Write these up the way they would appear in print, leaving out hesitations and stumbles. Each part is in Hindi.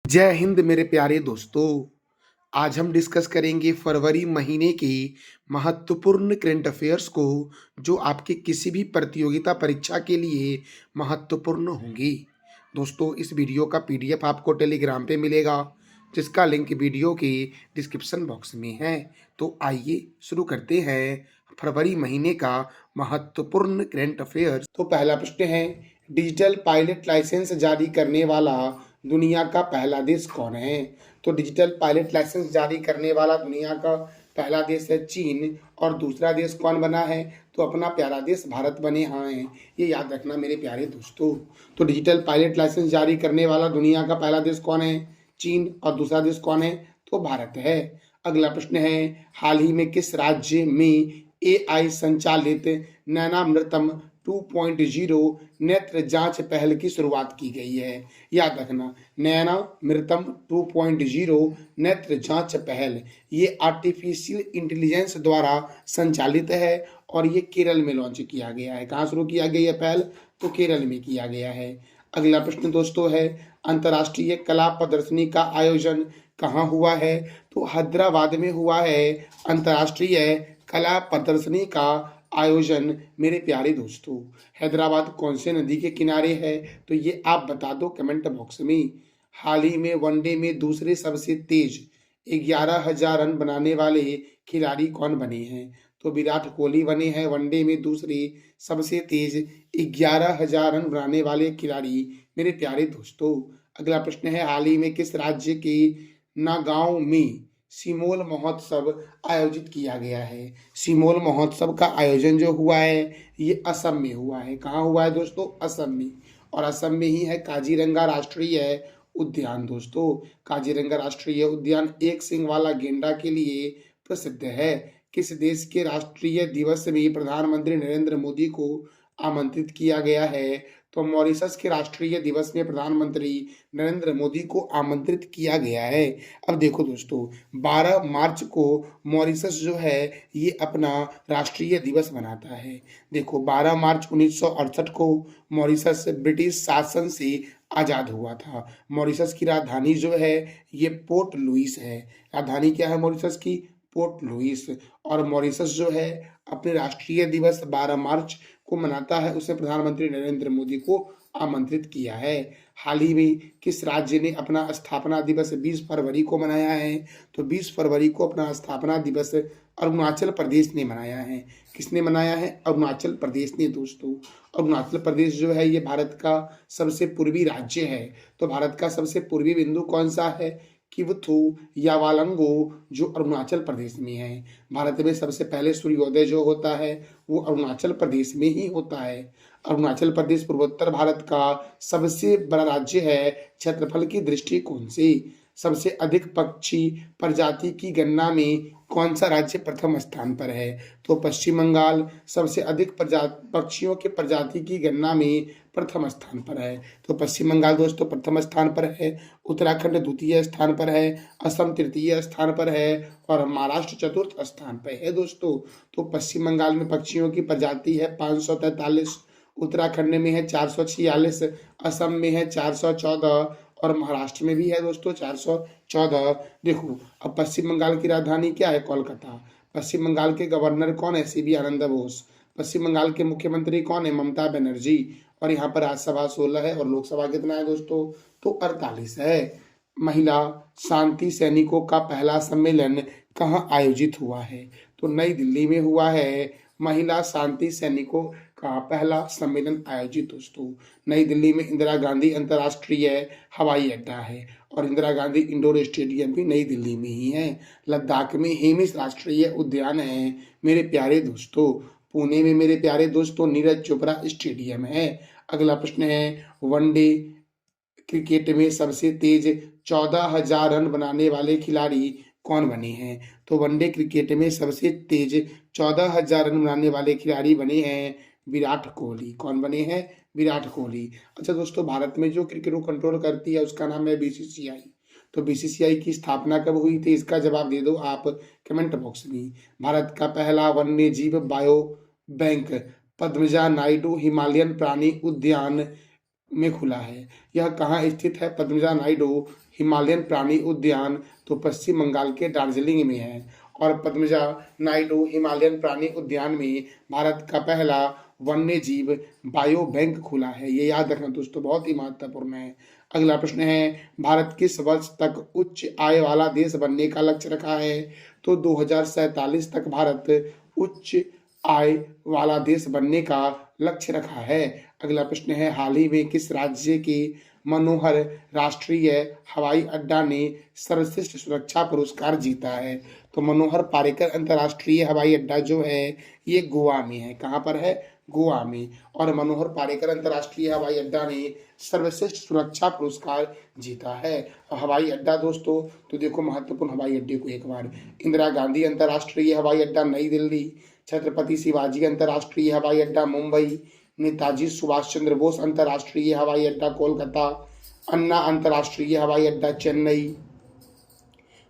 जय हिंद मेरे प्यारे दोस्तों। आज हम डिस्कस करेंगे फरवरी महीने के महत्वपूर्ण करंट अफेयर्स को, जो आपके किसी भी प्रतियोगिता परीक्षा के लिए महत्वपूर्ण होंगी। दोस्तों, इस वीडियो का पीडीएफ आपको टेलीग्राम पे मिलेगा, जिसका लिंक वीडियो के डिस्क्रिप्शन बॉक्स में है। तो आइए शुरू करते हैं फरवरी महीने का महत्वपूर्ण करंट अफेयर्स। तो पहला प्रश्न है, डिजिटल पायलट लाइसेंस जारी करने वाला दुनिया का पहला देश कौन है? तो डिजिटल पायलट लाइसेंस जारी करने वाला दुनिया का पहला देश है चीन। और दूसरा देश कौन बना है? तो अपना प्यारा देश भारत बने हैं। ये याद रखना मेरे प्यारे दोस्तों। तो डिजिटल पायलट लाइसेंस जारी करने वाला दुनिया का पहला देश कौन है? चीन। और दूसरा देश कौन है? तो भारत है। अगला प्रश्न है, हाल ही में किस राज्य में एआई संचालित नैनामृतम 2.0 नेत्र जांच पहल की शुरुआत की गई है? याद रखना, नैनामृतम 2.0 नेत्र जांच पहल ये आर्टिफिशियल इंटेलिजेंस द्वारा संचालित है और ये केरल में लॉन्च किया गया है। कहाँ शुरू किया गया है पहल? तो केरल में किया गया है। अगला प्रश्न दोस्तों है, अंतर्राष्ट्रीय कला प्रदर्शनी का आयोजन कहाँ हुआ है? तो हैदराबाद में हुआ है अंतर्राष्ट्रीय कला प्रदर्शनी का आयोजन मेरे प्यारे दोस्तों। हैदराबाद कौन से नदी के किनारे है? तो ये आप बता दो कमेंट बॉक्स में। हाल ही में वनडे में दूसरे सबसे तेज 11,000 रन बनाने वाले खिलाड़ी कौन बने हैं? तो विराट कोहली बने हैं वनडे में दूसरे सबसे तेज 11,000 रन बनाने वाले खिलाड़ी मेरे प्यारे दोस्तों। अगला प्रश्न है, हाल ही में किस राज्य के नागांव में सिमोल महोत्सव आयोजित किया गया है? सिमोल महोत्सव का आयोजन जो हुआ है ये असम में हुआ है। कहाँ हुआ है दोस्तों? असम में। और असम में ही है काजीरंगा राष्ट्रीय उद्यान। दोस्तों, काजीरंगा राष्ट्रीय उद्यान एक सींग वाला गेंडा के लिए प्रसिद्ध है। किस देश के राष्ट्रीय दिवस में प्रधानमंत्री नरेंद्र मोदी को आमंत्रित किया गया है? तो मॉरिशस के राष्ट्रीय दिवस में प्रधानमंत्री नरेंद्र मोदी को आमंत्रित किया गया है। अब देखो दोस्तों, 12 मार्च को मॉरिशस जो है ये अपना राष्ट्रीय दिवस मनाता है। देखो, 12 मार्च 1968 को मॉरिशस ब्रिटिश शासन से आजाद हुआ था। मॉरिशस की राजधानी जो है ये पोर्ट लुइस है। राजधानी क्या है मॉरिशस की? Port Louis. और मॉरिशस जो है अपने राष्ट्रीय दिवस 12 मार्च को मनाता है, उसे प्रधानमंत्री नरेंद्र मोदी को आमंत्रित किया है। हाल ही में किस राज्य ने अपना स्थापना दिवस 20 फरवरी को मनाया है? तो 20 फरवरी को अपना स्थापना दिवस अरुणाचल प्रदेश ने मनाया है। किसने मनाया है? अरुणाचल प्रदेश ने दोस्तों। अरुणाचल प्रदेश जो है ये भारत का सबसे पूर्वी राज्य है। तो भारत का सबसे पूर्वी बिंदु कौन सा है? किवथु या वालंगो, जो अरुणाचल प्रदेश में है। भारत में सबसे पहले सूर्योदय जो होता है वो अरुणाचल प्रदेश में ही होता है। अरुणाचल प्रदेश पूर्वोत्तर भारत का सबसे बड़ा राज्य है क्षेत्रफल की दृष्टिकोण से। सबसे अधिक पक्षी प्रजाति की गणना में कौन सा राज्य प्रथम स्थान पर है? तो पश्चिम बंगाल सबसे अधिक पक्षियों के प्रजाति की गणना में प्रथम स्थान पर है। तो पश्चिम बंगाल दोस्तों प्रथम स्थान पर है। उत्तराखंड द्वितीय स्थान पर है। असम तृतीय स्थान पर है। और महाराष्ट्र चतुर्थ स्थान पर है दोस्तों। तो पश्चिम बंगाल में पक्षियों की प्रजाति है 543, उत्तराखंड में है 446, असम में है 414 और महाराष्ट्र में भी है दोस्तों 414। देखो, अब पश्चिम बंगाल की राजधानी क्या है? कोलकाता। पश्चिम बंगाल के गवर्नर कौन है? सीबी आनंद बोस। पश्चिम बंगाल के मुख्यमंत्री कौन है? ममता बनर्जी। और यहाँ पर राज्यसभा 16 है और लोकसभा कितना है दोस्तों? तो 48 है। महिला शांति सैनिकों का पहला सम्मेलन कहाँ आयोजित हुआ है? तो नई दिल्ली में हुआ है। महिला शांति सैनिकों का पहला सम्मेलन आयोजित दोस्तों नई दिल्ली में इंदिरा गांधी अंतर्राष्ट्रीय हवाई अड्डा है। और इंदिरा गांधी इंडोर स्टेडियम भी नई दिल्ली में ही है। लद्दाख में हेमिस राष्ट्रीय उद्यान है मेरे प्यारे दोस्तों। पुणे में मेरे प्यारे दोस्तों नीरज चोपड़ा स्टेडियम है। अगला प्रश्न है, वनडे क्रिकेट में सबसे तेज 14,000 रन बनाने वाले खिलाड़ी कौन बने हैं? तो वनडे क्रिकेट में सबसे तेज 14,000 रन बनाने वाले खिलाड़ी बने हैं विराट कोहली। कौन बने हैं? विराट कोहली। अच्छा दोस्तों, भारत में जो क्रिकेट को कंट्रोल करती है उसका नाम है बीसीसीआई। तो बीसीसीआई की स्थापना कब हुई थी? इसका जवाब दे दो आप कमेंट बॉक्स में। भारत का पहला वन्य जीव bio bank Padmaja Naidu Himalayan प्राणी उद्यान में खुला है। यह कहाँ स्थित है? पद्मजा नायडू हिमालयन प्राणी उद्यान तो पश्चिम बंगाल के दार्जिलिंग में है। और पद्मजा नायडू हिमालयन प्राणी उद्यान में भारत का पहला वन्य जीव बायो बैंक खुला है। ये याद रखना दोस्तों, बहुत ही महत्वपूर्ण है। अगला प्रश्न है, भारत किस वर्ष तक उच्च आय वाला देश बनने का लक्ष्य रखा है? तो 2047 तक भारत उच्च आय वाला देश बनने का लक्ष्य रखा है। अगला प्रश्न है, हाल ही में किस राज्य के मनोहर राष्ट्रीय हवाई अड्डा ने सर्वश्रेष्ठ सुरक्षा पुरस्कार जीता है? तो मनोहर पारिकर अंतर्राष्ट्रीय हवाई अड्डा जो है ये गोवा में है। कहाँ पर है? गोवा में। और मनोहर पारिकर अंतर्राष्ट्रीय हवाई अड्डा ने सर्वश्रेष्ठ सुरक्षा पुरस्कार जीता है। हवाई अड्डा दोस्तों, तो देखो महत्वपूर्ण हवाई अड्डे को एक बार, इंदिरा गांधी अंतर्राष्ट्रीय हवाई अड्डा नई दिल्ली, छत्रपति शिवाजी अंतर्राष्ट्रीय हवाई अड्डा मुंबई, नेताजी सुभाष चंद्र बोस अंतर्राष्ट्रीय हवाई अड्डा कोलकाता, अन्ना अंतर्राष्ट्रीय हवाई अड्डा चेन्नई,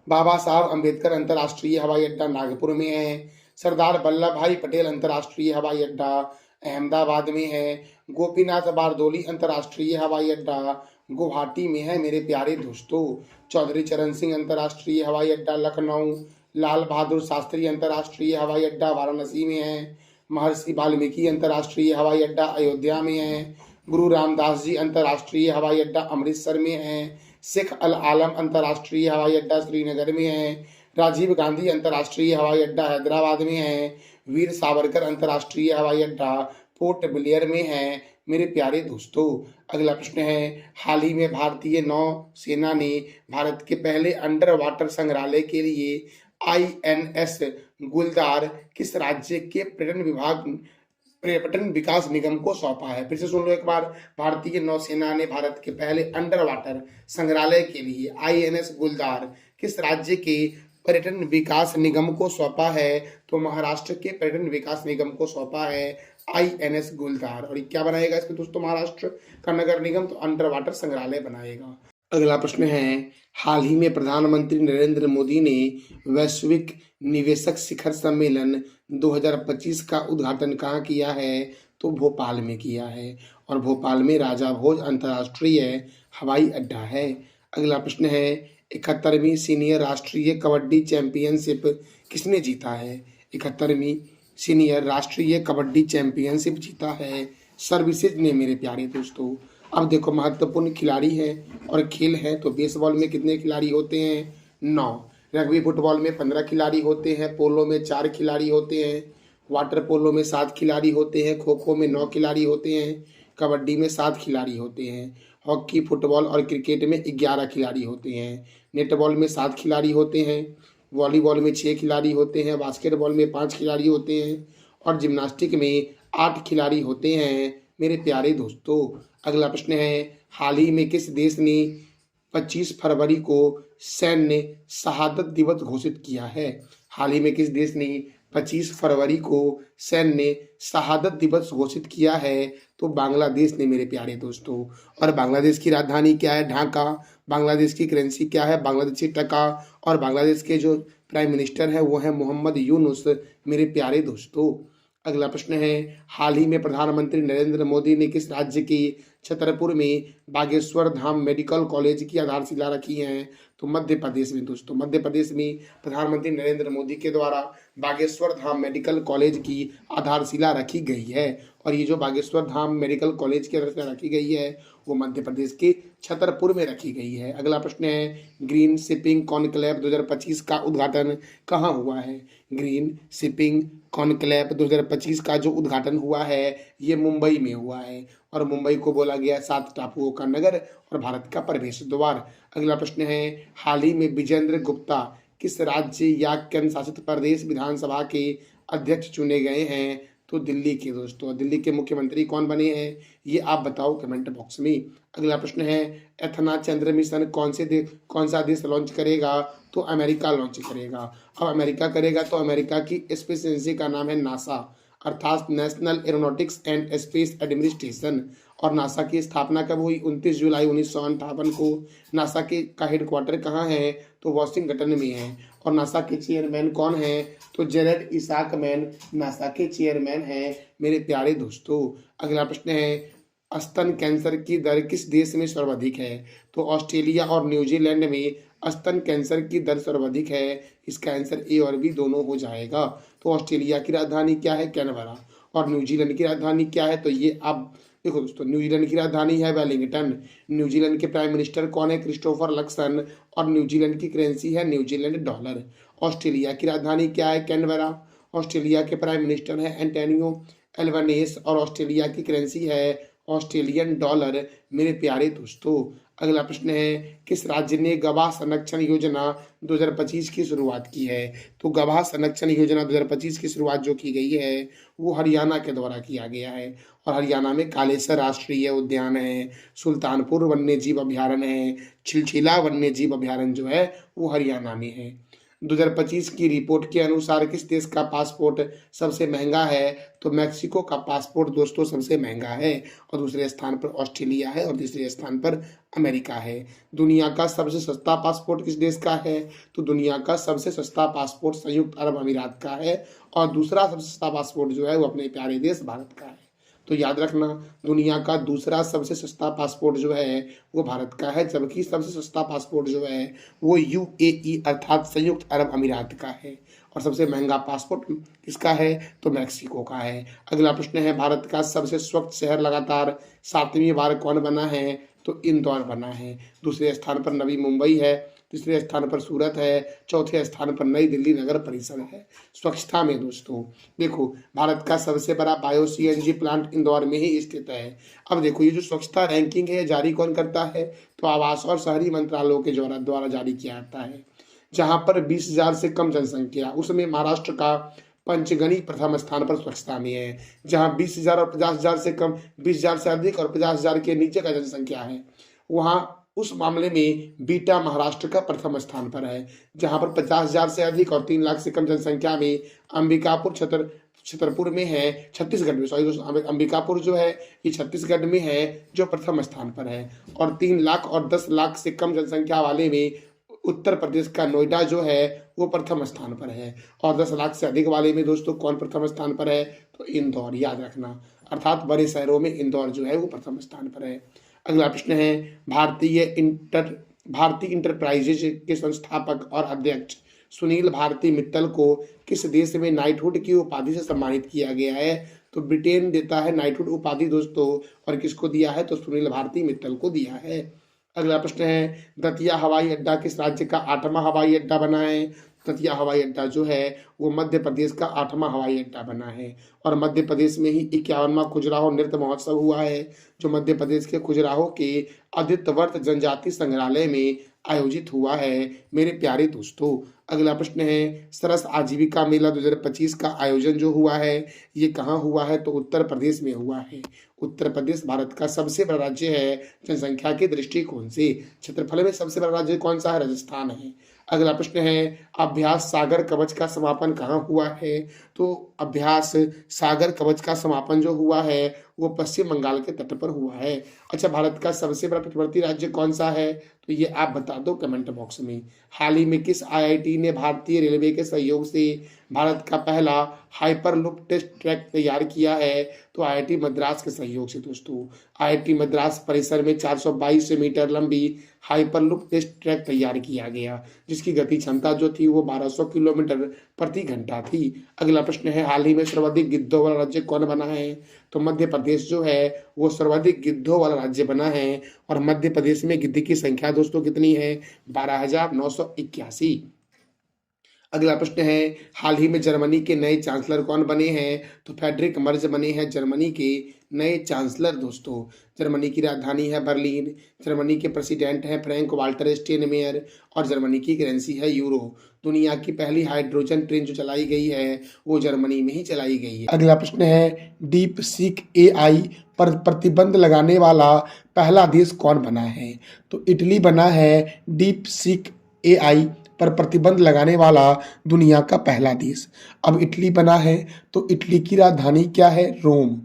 बाबा साहब अंबेडकर अंतर्राष्ट्रीय हवाई अड्डा नागपुर में है, सरदार वल्लभ भाई पटेल अंतर्राष्ट्रीय हवाई अड्डा अहमदाबाद में है, गोपीनाथ बारदोली अंतर्राष्ट्रीय हवाई अड्डा गुवाहाटी में है मेरे प्यारे दोस्तों, चौधरी चरण सिंह अंतर्राष्ट्रीय हवाई अड्डा लखनऊ, लाल बहादुर शास्त्री अंतर्राष्ट्रीय हवाई अड्डा वाराणसी में है, महर्षि वाल्मीकि अंतर्राष्ट्रीय हवाई अड्डा अयोध्या में है, गुरु रामदास जी अंतर्राष्ट्रीय हवाई अड्डा अमृतसर में है, शेख अल आलम अंतर्राष्ट्रीय हवाई अड्डा श्रीनगर में है, राजीव गांधी अंतर्राष्ट्रीय हवाई अड्डा हैदराबाद में है, वीर सावरकर अंतर्राष्ट्रीय हवाई अड्डा पोर्ट ब्लेयर में है मेरे प्यारे दोस्तों। अगला प्रश्न है, हाल ही में भारतीय नौसेना ने भारत के पहले अंडर वाटर संग्रहालय के लिए INS गुलदार किस राज्य के पर्यटन विकास निगम को सौंपा है? फिर से सुन लो एक बार, भारतीय नौसेना ने भारत के पहले अंडर वाटर संग्रहालय के लिए INS गुलदार किस राज्य के पर्यटन विकास निगम को सौंपा है? तो महाराष्ट्र के पर्यटन विकास निगम को सौंपा है INS गुलदार। और क्या बनाएगा इसमें दोस्तों? महाराष्ट्र का नगर निगम तो अंडर वाटर संग्रहालय बनाएगा। अगला प्रश्न है, हाल ही में प्रधानमंत्री नरेंद्र मोदी ने वैश्विक निवेशक शिखर सम्मेलन 2025 का उद्घाटन कहाँ किया है? तो भोपाल में किया है। और भोपाल में राजा भोज अंतर्राष्ट्रीय हवाई अड्डा है। अगला प्रश्न है, 71वीं सीनियर राष्ट्रीय कबड्डी चैंपियनशिप किसने जीता है? 71वीं सीनियर राष्ट्रीय कबड्डी चैंपियनशिप जीता है सर्विसेज ने मेरे प्यारे दोस्तों। अब देखो महत्वपूर्ण खिलाड़ी हैं और खेल हैं, तो बेसबॉल में कितने खिलाड़ी होते हैं? 9। रग्बी फुटबॉल में 15 खिलाड़ी होते हैं, पोलो में 4 खिलाड़ी होते हैं, वाटर पोलो में 7 खिलाड़ी होते हैं, खो खो में 9 खिलाड़ी होते हैं, कबड्डी में 7 खिलाड़ी होते हैं, हॉकी फुटबॉल और क्रिकेट में 11 खिलाड़ी होते हैं, नेटबॉल में 7 खिलाड़ी होते हैं, वॉलीबॉल में 6 खिलाड़ी होते हैं, बास्केटबॉल में 5 खिलाड़ी होते हैं और जिम्नास्टिक में 8 खिलाड़ी होते हैं मेरे प्यारे दोस्तों। अगला प्रश्न है, हाल ही में किस देश ने 25 फरवरी को सैन्य शहादत दिवस घोषित किया है? हाल ही में किस देश ने 25 फरवरी को सैन्य शहादत दिवस घोषित किया है? तो बांग्लादेश ने मेरे प्यारे दोस्तों। और बांग्लादेश की राजधानी क्या है? ढाका। बांग्लादेश की करेंसी क्या है? बांग्लादेशी टका। और बांग्लादेश के जो प्राइम मिनिस्टर है वो है मोहम्मद यूनुस मेरे प्यारे दोस्तों। अगला प्रश्न है, हाल ही में प्रधानमंत्री नरेंद्र मोदी ने किस राज्य के छतरपुर में बागेश्वर धाम मेडिकल कॉलेज की आधारशिला रखी है? तो मध्य प्रदेश में दोस्तों। मध्य प्रदेश में प्रधानमंत्री नरेंद्र मोदी के द्वारा बागेश्वर धाम मेडिकल कॉलेज की आधारशिला रखी गई है। और ये जो बागेश्वर धाम मेडिकल कॉलेज की आधारशिला रखी गई है वो मध्य प्रदेश के छतरपुर में रखी गई है। अगला प्रश्न है, ग्रीन शिपिंग कॉन्क्लेव 2025 का उद्घाटन कहाँ हुआ है? ग्रीन शिपिंग कॉन्क्लेव 2025 का जो उद्घाटन हुआ है ये मुंबई में हुआ है। और मुंबई को बोला गया 7 टापुओं का नगर और भारत का प्रवेश द्वार। अगला प्रश्न है, हाल ही में विजेंद्र गुप्ता किस राज्य या केंद्र शासित प्रदेश विधानसभा के अध्यक्ष चुने गए हैं? तो दिल्ली के दोस्तों। दिल्ली के मुख्यमंत्री कौन बने हैं ये आप बताओ कमेंट बॉक्स में। अगला प्रश्न है, एथना चंद्र मिशन कौन सा देश लॉन्च करेगा? तो अमेरिका लॉन्च करेगा। अब अमेरिका करेगा तो अमेरिका की स्पेस एजेंसी का नाम है नासा, अर्थात national aeronautics and space administration. और नासा की स्थापना कब हुई? 29 जुलाई 1958 को। नासा का हेडक्वार्टर कहाँ है? तो वाशिंगटन में है। और नासा के चेयरमैन कौन है? तो जेरेड इसाकमैन नासा के चेयरमैन हैं मेरे प्यारे दोस्तों। अगला प्रश्न है, स्तन कैंसर की दर किस देश में सर्वाधिक है? तो ऑस्ट्रेलिया और न्यूजीलैंड में स्तन कैंसर की दर सर्वाधिक है। इसका आंसर ए और बी दोनों हो जाएगा। तो ऑस्ट्रेलिया की राजधानी क्या है? कैनबरा। और न्यूजीलैंड की राजधानी क्या है? तो ये आप देखो दोस्तों, न्यूजीलैंड की राजधानी है वेलिंगटन। न्यूजीलैंड के प्राइम मिनिस्टर कौन है? Christopher Luxon. और न्यूजीलैंड की करेंसी है न्यूजीलैंड डॉलर। ऑस्ट्रेलिया की राजधानी क्या है? कैनबरा। ऑस्ट्रेलिया के प्राइम मिनिस्टर है एंटोनियो एल्बनीज़ और ऑस्ट्रेलिया की करेंसी है ऑस्ट्रेलियन डॉलर। मेरे प्यारे दोस्तों, अगला प्रश्न है, किस राज्य ने गवाह संरक्षण योजना 2025 की शुरुआत की है? तो गवाह संरक्षण योजना 2025 की शुरुआत जो की गई है वो हरियाणा के द्वारा किया गया है। और हरियाणा में कालेसर राष्ट्रीय उद्यान है, सुल्तानपुर वन्य जीव अभ्यारण्य है, छिलछिला वन्य जीव अभ्यारण्य जो है वो हरियाणा में है। 2025 की रिपोर्ट के अनुसार किस देश का पासपोर्ट सबसे महंगा है? तो मैक्सिको का पासपोर्ट दोस्तों सबसे महंगा है। और दूसरे स्थान पर ऑस्ट्रेलिया है और तीसरे स्थान पर अमेरिका है। दुनिया का सबसे सस्ता पासपोर्ट किस देश का है? तो दुनिया का सबसे सस्ता पासपोर्ट संयुक्त अरब अमीरात का है। और दूसरा सबसे सस्ता पासपोर्ट जो है वो अपने प्यारे देश भारत का है। तो याद रखना, दुनिया का दूसरा सबसे सस्ता पासपोर्ट जो है वो भारत का है, जबकि सबसे सस्ता पासपोर्ट जो है वो यूएई अर्थात संयुक्त अरब अमीरात का है। और सबसे महंगा पासपोर्ट किसका है? तो मैक्सिको का है। अगला प्रश्न है, भारत का सबसे स्वच्छ शहर लगातार 7वीं बार कौन बना है? तो इंदौर बना है। दूसरे स्थान पर नवी मुंबई है, तीसरे स्थान पर सूरत है, चौथे स्थान पर नई दिल्ली नगर परिषद है। स्वच्छता में दोस्तों देखो, भारत का सबसे बड़ा बायो सीएनजी प्लांट इंदौर में ही स्थित है। अब देखो, ये जो स्वच्छता रैंकिंग है जारी कौन करता है? तो आवास और शहरी मंत्रालयों के द्वारा जारी किया जाता है। जहां पर 20,000 से कम जनसंख्या, उसमें महाराष्ट्र का पंचगनी प्रथम स्थान पर स्वच्छता में है। जहां 20,000 और 50,000 से कम, 20,000 से अधिक और 50,000 के नीचे का जनसंख्या है, वहां उस मामले में बीटा महाराष्ट्र का प्रथम स्थान पर है। जहां पर 50,000 से अधिक और 3 लाख से कम जनसंख्या में अंबिकापुर छतरपुर में है, छत्तीसगढ़ में, सॉरी दोस्तों, अंबिकापुर जो है ये छत्तीसगढ़ में है जो प्रथम स्थान पर है। और 3 लाख और 10 लाख से कम जनसंख्या वाले में उत्तर प्रदेश का नोएडा जो है वो प्रथम स्थान पर है। और 10 लाख से अधिक वाले में दोस्तों कौन प्रथम स्थान पर है? तो इंदौर, याद रखना, अर्थात बड़े शहरों में इंदौर जो है वो प्रथम स्थान पर है। अगला प्रश्न है, भारती इंटरप्राइजेज के संस्थापक और अध्यक्ष सुनील भारती मित्तल को किस देश में नाइटहुड की उपाधि से सम्मानित किया गया है? तो ब्रिटेन देता है नाइटहुड उपाधि दोस्तों। और किसको दिया है? तो सुनील भारती मित्तल को दिया है। अगला प्रश्न है, दतिया हवाई अड्डा किस राज्य का 8वां हवाई अड्डा बना है? दतिया हवाई अड्डा जो है वो मध्य प्रदेश का 8वां हवाई अड्डा बना है। और मध्य प्रदेश में ही 51वां खजुराहो नृत्य महोत्सव हुआ है, जो मध्य प्रदेश के खजुराहो के आदित्यवर्त जनजाति संग्रहालय में आयोजित हुआ है। मेरे प्यारे दोस्तों, अगला प्रश्न है, सरस आजीविका मेला 2025 का आयोजन जो हुआ है ये कहाँ हुआ है? तो उत्तर प्रदेश में हुआ है। उत्तर प्रदेश भारत का सबसे बड़ा राज्य है जनसंख्या के दृष्टिकोण से। क्षेत्रफल में सबसे बड़ा राज्य कौन सा है? राजस्थान है। अगला प्रश्न है, अभ्यास सागर कवच का समापन कहाँ हुआ है? तो अभ्यास सागर कवच का समापन जो हुआ है वो पश्चिम बंगाल के तट पर हुआ है। अच्छा, भारत का सबसे बड़ा तटवर्ती राज्य कौन सा है? तो ये आप बता दो कमेंट बॉक्स में। हाल ही में किस आईआईटी ने भारतीय रेलवे के सहयोग से भारत का पहला हाइपरलूप टेस्ट ट्रैक तैयार किया है? तो आईआईटी मद्रास के सहयोग से दोस्तों। आईआईटी मद्रास परिसर में 422 मीटर लंबी हाइपरलूप टेस्ट ट्रैक तैयार किया गया, जिसकी गति क्षमता जो थी वो 1200 किलोमीटर प्रति घंटा थी। अगला प्रश्न है, हाल ही में सर्वाधिक गिद्धों वाला राज्य कौन बना है? तो मध्य प्रदेश जो है वो सर्वाधिक गिद्धों वाला राज्य बना है। और मध्य प्रदेश में गिद्ध की संख्या दोस्तों कितनी है? 12,981। अगला प्रश्न है, हाल ही में जर्मनी के नए चांसलर कौन बने हैं? तो फ्रेडरिक मर्ज बने हैं जर्मनी के नए चांसलर दोस्तों। जर्मनी की राजधानी है बर्लिन। जर्मनी के प्रेसिडेंट हैं फ्रैंक वाल्टर स्टेनमेयर। और जर्मनी की करेंसी है यूरो। दुनिया की पहली हाइड्रोजन ट्रेन जो चलाई गई है वो जर्मनी में ही चलाई गई है। अगला प्रश्न है, डीप सीक एआई पर प्रतिबंध लगाने वाला पहला देश कौन बना है? तो इटली बना है डीप सीक एआई पर प्रतिबंध लगाने वाला दुनिया का पहला देश। अब इटली बना है तो इटली की राजधानी क्या है? रोम।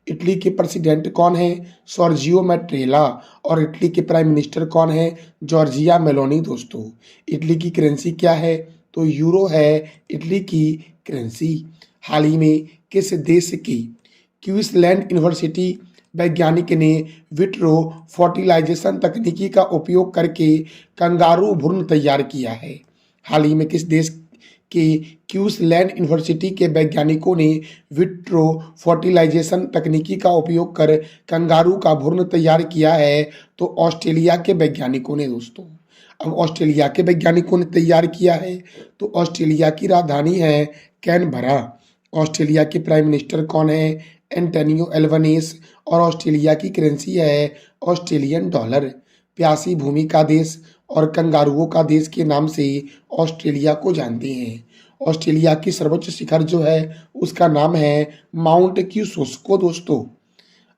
इटली के प्रेसिडेंट कौन है? सर्जियो मैट्रेला। और इटली के प्राइम मिनिस्टर कौन है? जॉर्जिया मेलोनी दोस्तों। इटली की करेंसी क्या है? तो यूरो है इटली की करेंसी। हाल ही में किस देश की क्वींसलैंड यूनिवर्सिटी वैज्ञानिक ने विट्रो फर्टिलाइजेशन तकनीकी का उपयोग करके कंगारू भ्रूण तैयार किया है? हाल ही में किस देश के क्वींसलैंड यूनिवर्सिटी के वैज्ञानिकों ने विट्रो फर्टिलाइजेशन तकनीकी का उपयोग कर कंगारू का भ्रूण तैयार किया है? तो ऑस्ट्रेलिया के वैज्ञानिकों ने दोस्तों। अब ऑस्ट्रेलिया के वैज्ञानिकों ने तैयार किया है, तो ऑस्ट्रेलिया की राजधानी है कैनबरा। ऑस्ट्रेलिया के प्राइम मिनिस्टर कौन है? Antonio Albanese. और ऑस्ट्रेलिया की करेंसी है ऑस्ट्रेलियन डॉलर। प्यासी भूमि का देश और कंगारुओं का देश के नाम से ऑस्ट्रेलिया को जानते हैं। ऑस्ट्रेलिया की सर्वोच्च शिखर जो है उसका नाम है माउंट क्यूसोस्को दोस्तों।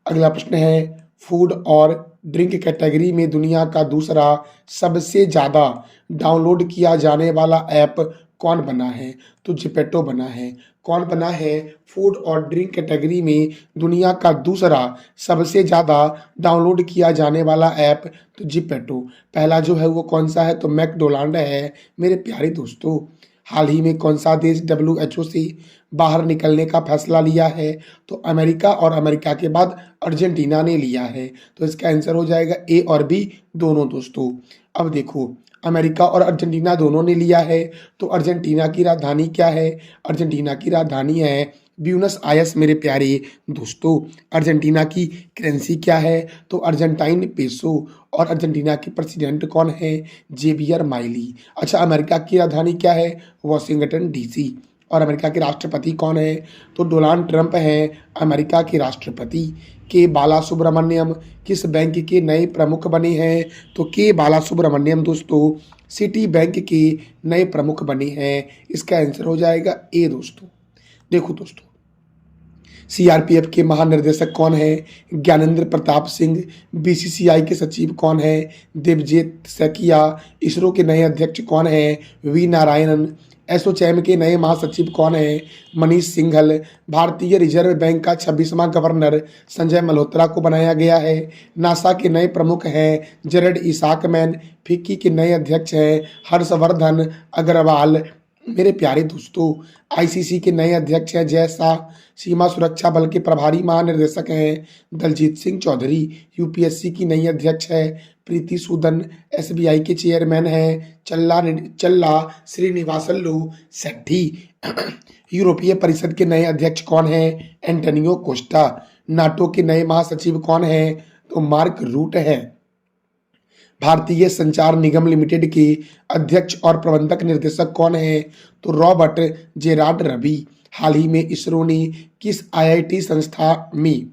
अगला प्रश्न है, फूड और ड्रिंक कैटेगरी में दुनिया का दूसरा सबसे ज़्यादा डाउनलोड किया जाने वाला ऐप कौन बना है? तो जिपेटो बना है। कौन बना है? फूड और ड्रिंक कैटेगरी में दुनिया का दूसरा सबसे ज़्यादा डाउनलोड किया जाने वाला ऐप तो जिपेटो। पहला जो है वो कौन सा है? तो मैकडोनाल्ड है मेरे प्यारे दोस्तों। हाल ही में कौन सा देश WHO से बाहर निकलने का फैसला लिया है? तो अमेरिका, और अमेरिका के बाद अर्जेंटीना ने लिया है। तो इसका आंसर हो जाएगा ए और बी दोनों दोस्तों। अब देखो, अमेरिका और अर्जेंटीना दोनों ने लिया है, तो अर्जेंटीना की राजधानी क्या है? अर्जेंटीना की राजधानी है ब्यूनस आयर्स मेरे प्यारे दोस्तों। अर्जेंटीना की करेंसी क्या है? तो अर्जेंटाइन पेसो। और अर्जेंटीना के प्रेसिडेंट कौन है? Xavier Miley. अच्छा, अमेरिका की राजधानी क्या है? Washington DC। और अमेरिका के राष्ट्रपति कौन है? तो डोनाल्ड ट्रंप हैं अमेरिका के राष्ट्रपति। के बालासुब्रमण्यम किस बैंक के नए प्रमुख बने हैं? तो के बालासुब्रमण्यम दोस्तों सिटी बैंक के नए प्रमुख बने हैं। इसका आंसर हो जाएगा ए दोस्तों। देखो दोस्तों, CRPF के महानिर्देशक कौन है? ज्ञानेंद्र प्रताप सिंह। BCCI के सचिव कौन है? देवजीत सैकिया। इसरो के नए अध्यक्ष कौन है? वी नारायणन। एसोचैम के नए महासचिव कौन है? मनीष सिंघल। भारतीय रिजर्व बैंक का 26वां गवर्नर संजय मल्होत्रा को बनाया गया है। नासा के नए प्रमुख हैं जेरेड इसाकमैन। फिक्की के नए अध्यक्ष हैं हर्षवर्धन अग्रवाल मेरे प्यारे दोस्तों। ICC के नए अध्यक्ष हैं जय शाह। सीमा सुरक्षा बल के प्रभारी महानिर्देशक हैं दलजीत सिंह चौधरी। UPSC की नई अध्यक्ष है प्रीति सूदन। SBI के चेयरमैन हैं चल्ला श्रीनिवासल्लू शेट्टी। यूरोपीय परिषद के नए अध्यक्ष कौन हैं? Antonio Costa. नाटो के नए महासचिव कौन हैं? तो मार्क रूट है। भारतीय संचार निगम लिमिटेड के अध्यक्ष और प्रबंधक निर्देशक कौन है? तो रॉबर्ट जेरार्ड रवि। हाल ही में इसरो ने किस IIT संस्था में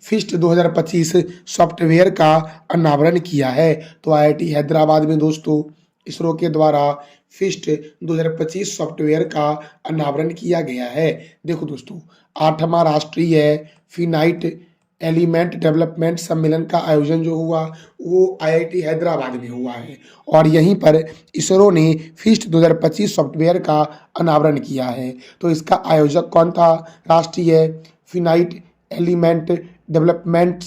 फिस्ट 2025 सॉफ्टवेयर का अनावरण किया है? तो IIT हैदराबाद में दोस्तों इसरो के द्वारा फिस्ट 2025 सॉफ्टवेयर का अनावरण किया गया है। देखो दोस्तों, 8वां राष्ट्रीय फिनाइट एलिमेंट डेवलपमेंट सम्मेलन का आयोजन जो हुआ वो IIT हैदराबाद में हुआ है, और यहीं पर इसरो ने फिस्ट 2025 सॉफ्टवेयर का अनावरण किया है। तो इसका आयोजक कौन था? राष्ट्रीय फिनाइट एलिमेंट डेवलपमेंट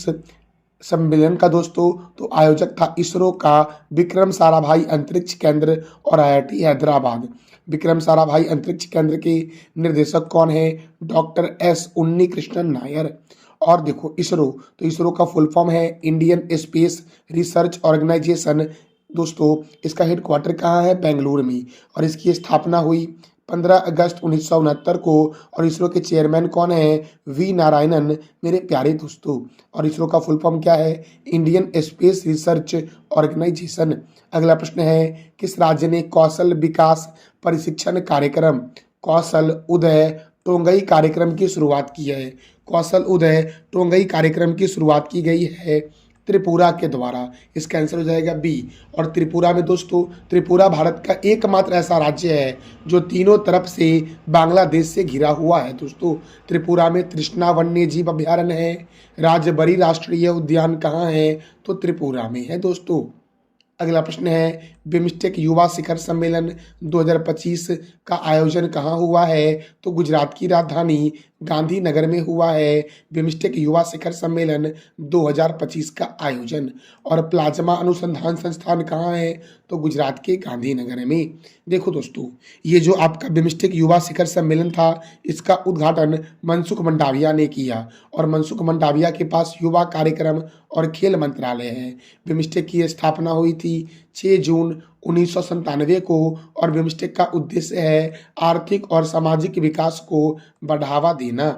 सम्मेलन का दोस्तों तो आयोजक था इसरो का विक्रम साराभाई अंतरिक्ष केंद्र और IIT हैदराबाद। विक्रम साराभाई अंतरिक्ष केंद्र के निर्देशक कौन है? Doctor S Unnikrishnan Nair. और देखो इसरो, तो इसरो का फुल फॉर्म है इंडियन स्पेस रिसर्च ऑर्गेनाइजेशन दोस्तों। इसका हेडक्वार्टर कहाँ है? बेंगलुरु में। और इसकी स्थापना हुई 15 अगस्त 1969 को। और इसरो के चेयरमैन कौन है? वी नारायणन मेरे प्यारे दोस्तों। और इसरो का फुल फॉर्म क्या है? Indian space research organisation. अगला प्रश्न है, किस राज्य ने कौशल विकास प्रशिक्षण कार्यक्रम कौशल उदय टोंगई कार्यक्रम की शुरुआत की है? कौशल उदय टोंगई कार्यक्रम की शुरुआत की गई है त्रिपुरा के द्वारा। इसका आंसर हो जाएगा बी। और त्रिपुरा में दोस्तों, त्रिपुरा भारत का एकमात्र ऐसा राज्य है जो तीनों तरफ से बांग्लादेश से घिरा हुआ है दोस्तों। त्रिपुरा में तृष्णा वन्य जीव अभयारण्य है। राजबरी राष्ट्रीय उद्यान कहाँ है? तो त्रिपुरा में है दोस्तों। अगला प्रश्न है, बिम्स्टेक युवा शिखर सम्मेलन 2025 का आयोजन कहाँ हुआ है? तो गुजरात की राजधानी गांधीनगर में हुआ है बिम्स्टेक युवा शिखर सम्मेलन 2025 का आयोजन। और प्लाज्मा अनुसंधान संस्थान कहाँ है? तो गुजरात के गांधीनगर में। देखो दोस्तों, ये जो आपका बिम्स्टेक युवा शिखर सम्मेलन था, इसका उद्घाटन मनसुख मंडाविया ने किया। और मनसुख मंडाविया के पास युवा कार्यक्रम और खेल मंत्रालय है। बिम्स्टेक की स्थापना हुई थी 6 जून 1997 को। और बिम्स्टेक का उद्देश्य है आर्थिक और सामाजिक विकास को बढ़ावा देना।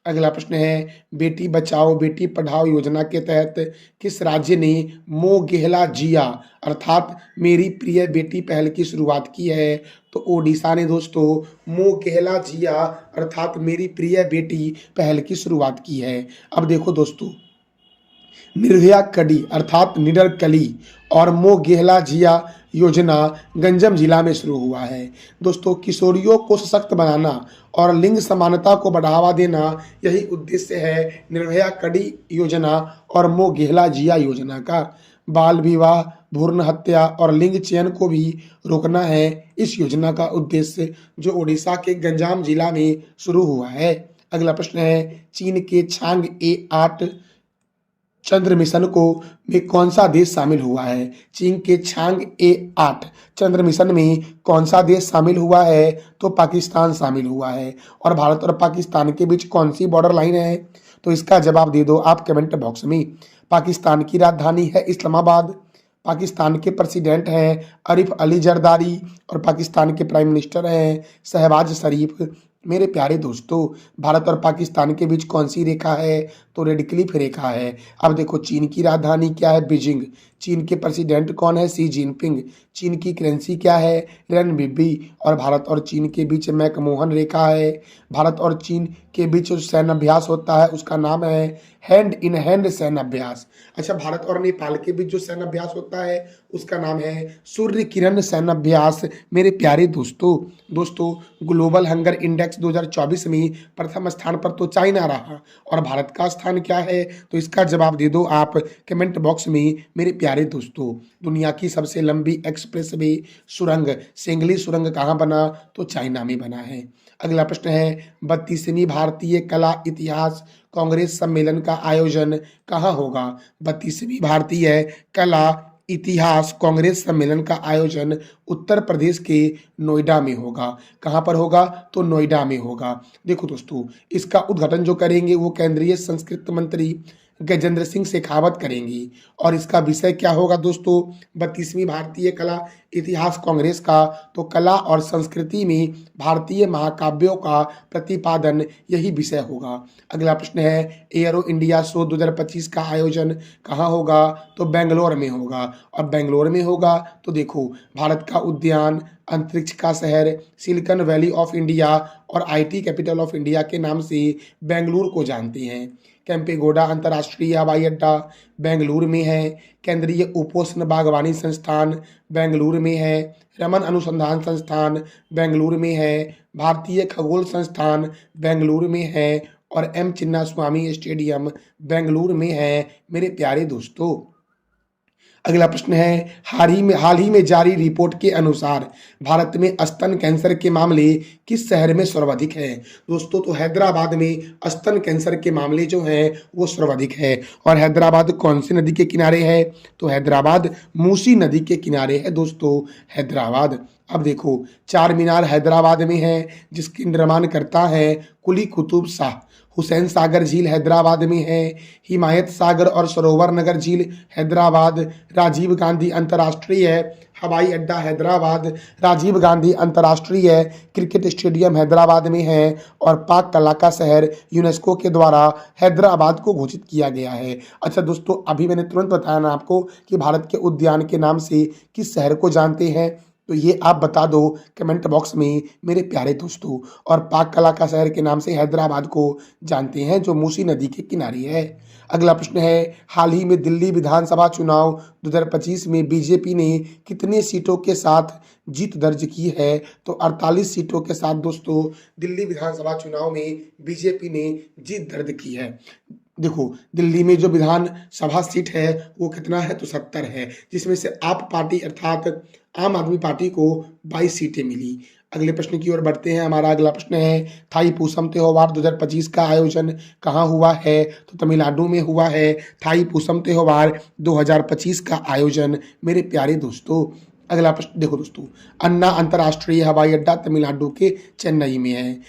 अगला प्रश्न है, बेटी बचाओ बेटी पढ़ाओ योजना के तहत किस राज्य ने मो गेहला जिया अर्थात मेरी प्रिय बेटी पहल की शुरुआत की है? तो ओडिशा ने दोस्तों मो गेहला जिया अर्थात मेरी प्रिय बेटी पहल की शुरुआत की है। अब देखो दोस्तों, निर्भया कड़ी अर्थात निडर कली और मो गेहला जिया योजना गंजम जिला में शुरू हुआ है। दोस्तों, किशोरियों को सशक्त बनाना और लिंग समानता को बढ़ावा देना, यही उद्देश्य है निर्भया कड़ी योजना और मो गेहला जिया योजना का। बाल विवाह, भ्रूण हत्या और लिंग चयन को भी रोकना है इस योजना का उद्देश्य, जो ओडिशा के गंजाम जिला में शुरू हुआ है। अगला प्रश्न है, चीन के छांग ए8 चंद्र मिशन को में कौन सा देश शामिल हुआ है? चीन के छांग ए8 चंद्र मिशन में कौन सा देश शामिल हुआ है? तो पाकिस्तान शामिल हुआ है। और भारत और पाकिस्तान के बीच कौन सी बॉर्डर लाइन है? तो इसका जवाब दे दो आप कमेंट बॉक्स में। पाकिस्तान की राजधानी है इस्लामाबाद। पाकिस्तान के प्रेसिडेंट हैं आरिफ अली जरदारी और पाकिस्तान के प्राइम मिनिस्टर हैं शहबाज शरीफ। मेरे प्यारे दोस्तों, भारत और पाकिस्तान के बीच कौन सी रेखा है? तो रेड क्लिफ रेखा है। अब देखो, चीन की राजधानी क्या है? बीजिंग। चीन के प्रेसिडेंट कौन है? Xi Jinping. चीन की करेंसी क्या है? रेनबिबी। और भारत और चीन के बीच मैकमोहन रेखा है। भारत और चीन के बीच जो सैन्य अभ्यास होता है उसका नाम है हैंड इन हैंड सैन्य अभ्यास। अच्छा, भारत और नेपाल के बीच जो सैन्य अभ्यास होता है उसका नाम है सूर्य किरण सैन्य अभ्यास। मेरे प्यारे दोस्तों, ग्लोबल हंगर इंडेक्स 2024 में प्रथम स्थान पर तो चाइना रहा। और भारत का स्थान क्या है? तो इसका जवाब दे दो आप कमेंट बॉक्स में। मेरे प्यारे दोस्तों, दुनिया की सबसे लंबी एक्सप्रेसवे सुरंग सेंगली सुरंग कहाँ बना? तो चाइना में बना है। अगला प्रश्न है, 32वीं भारतीय कला इतिहास कांग्रेस सम्मेलन का आयोजन कहाँ होगा? 32वीं भारतीय कला इतिहास कांग्रेस सम्मेलन का आयोजन उत्तर प्रदेश के नोएडा में होगा। कहाँ पर होगा? तो नोएडा में होगा। देखो दोस्तों, इसका उद्घाटन जो करेंगे वो केंद्रीय संस्कृति मंत्री गजेंद्र सिंह शेखावत करेंगी। और इसका विषय क्या होगा दोस्तों? 32वीं भारतीय कला इतिहास कांग्रेस का तो कला और संस्कृति में भारतीय महाकाव्यों का प्रतिपादन, यही विषय होगा। अगला प्रश्न है, एयरो इंडिया शो 2025 का आयोजन कहाँ होगा? तो बेंगलोर में होगा। और बेंगलोर में होगा तो देखो, भारत का उद्यान, अंतरिक्ष का शहर, सिलिकॉन वैली ऑफ इंडिया और आईटी कैपिटल ऑफ इंडिया के नाम से बेंगलुरु को जानते हैं। कैंपेगौड़ा अंतर्राष्ट्रीय हवाई अड्डा बेंगलुरु में है। केंद्रीय उपोष्ण बागवानी संस्थान बेंगलुरु में है। रमन अनुसंधान संस्थान बेंगलुरु में है। भारतीय खगोल संस्थान बेंगलुरु में है। और एम चिन्नास्वामी स्टेडियम बेंगलुरु में है। मेरे प्यारे दोस्तों, अगला प्रश्न है, हाल ही में जारी रिपोर्ट के अनुसार भारत में स्तन कैंसर के मामले किस शहर में सर्वाधिक है? दोस्तों, तो हैदराबाद में स्तन कैंसर के मामले जो हैं वो सर्वाधिक है। और हैदराबाद कौन सी नदी के किनारे है? तो हैदराबाद मूसी नदी के किनारे है दोस्तों, हैदराबाद। अब देखो, चार मीनार हैदराबाद में है जिसकी निर्माण करता है कुली कुतुब शाह। हुसैन सागर झील हैदराबाद में है। हिमायत सागर और सरोवर नगर झील हैदराबाद। राजीव गांधी अंतर्राष्ट्रीय हवाई अड्डा हैदराबाद। राजीव गांधी अंतर्राष्ट्रीय क्रिकेट स्टेडियम हैदराबाद में है। और पाक कला का शहर यूनेस्को के द्वारा हैदराबाद को घोषित किया गया है। अच्छा दोस्तों, अभी मैंने तुरंत बताया ना आपको कि भारत के उद्यान के नाम से किस शहर को जानते हैं, तो ये आप बता दो कमेंट बॉक्स में मेरे प्यारे दोस्तों। और पाक कला का शहर के नाम से हैदराबाद को जानते हैं जो मूसी नदी के किनारे है। अगला प्रश्न है, हाल ही में दिल्ली विधानसभा चुनाव 2025 में बीजेपी ने कितने सीटों के साथ जीत दर्ज की है? तो 48 सीटों के साथ दोस्तों दिल्ली विधानसभा चुनाव में बीजेपी ने जीत दर्ज की है। देखो, दिल्ली में जो विधानसभा सीट है वो कितना है? तो 70 है, जिसमें से आप पार्टी अर्थात आम आदमी पार्टी को 22 सीटें मिली। अगले प्रश्न की ओर बढ़ते हैं। हमारा अगला प्रश्न है, थाईपुसम त्योहार 2025 का आयोजन कहाँ हुआ है? तो तमिलनाडु में हुआ है थाईपुसम त्योहार 2025 का आयोजन, मेरे प्यारे दोस्तों। अगला प्रश्न देखो दोस्तों, अन्ना अंतर्राष्ट्रीय हवाई अड्डा तमिलनाडु के चेन्नई में है।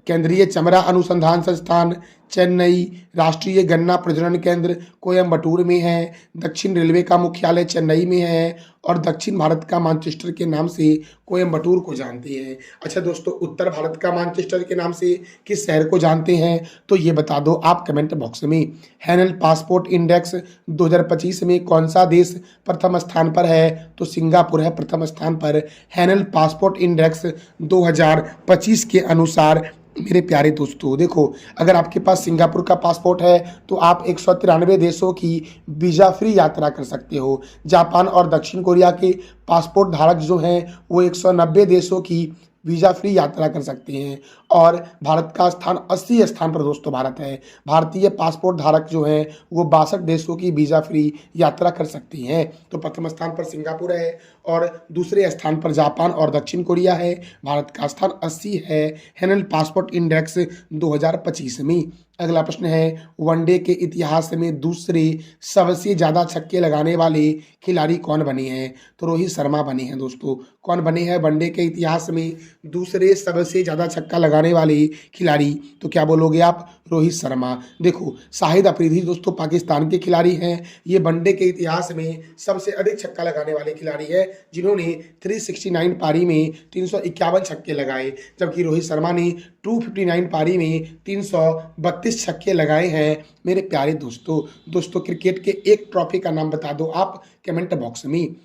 केंद्रीय चमड़ा अनुसंधान संस्थान चेन्नई, राष्ट्रीय गन्ना प्रजनन केंद्र कोयम्बटूर में है, दक्षिण रेलवे का मुख्यालय चेन्नई में है और दक्षिण भारत का मैनचेस्टर के नाम से कोयम्बटूर को जानते हैं। अच्छा दोस्तों, उत्तर भारत का मैनचेस्टर के नाम से किस शहर को जानते हैं? तो ये बता दो आप कमेंट बॉक्स में। हैनल पासपोर्ट इंडेक्स 2025 में कौन सा देश प्रथम स्थान पर है? तो सिंगापुर है प्रथम स्थान पर। हैनल पासपोर्ट इंडेक्स 2025 के अनुसार मेरे प्यारे दोस्तों, देखो अगर आपके पास सिंगापुर का पासपोर्ट है तो आप 193 देशों की वीज़ा फ्री यात्रा कर सकते हो। जापान और दक्षिण कोरिया के पासपोर्ट धारक जो हैं वो 190 देशों की वीज़ा फ्री यात्रा कर सकते हैं और भारत का स्थान 80 स्थान पर दोस्तों भारत है। भारतीय पासपोर्ट धारक जो हैं वो 62 देशों की वीज़ा फ्री यात्रा कर सकते हैं। तो प्रथम स्थान पर सिंगापुर है और दूसरे स्थान पर जापान और दक्षिण कोरिया है। भारत का स्थान 80 है हैनल पासपोर्ट इंडेक्स 2025 में। अगला प्रश्न है, वनडे के इतिहास में दूसरे सबसे ज़्यादा छक्के लगाने वाले खिलाड़ी कौन बने हैं? तो रोहित शर्मा बने हैं दोस्तों। कौन बने हैं वनडे के इतिहास में दूसरे सबसे ज़्यादा छक्का लगाने वाले खिलाड़ी? तो क्या बोलोगे आप? रोहित शर्मा। देखो शाहिद अफरीदी दोस्तों पाकिस्तान के खिलाड़ी हैं। ये वनडे के इतिहास में सबसे अधिक छक्का लगाने वाले खिलाड़ी हैं जिन्होंने 369 पारी में 351 छक्के लगाए, जबकि रोहित शर्मा ने 259 पारी में 332 छक्के लगाए हैं। मेरे प्यारे दोस्तों क्रिकेट के एक ट्रॉफी का नाम बता दो आप कमेंट बॉक्स में।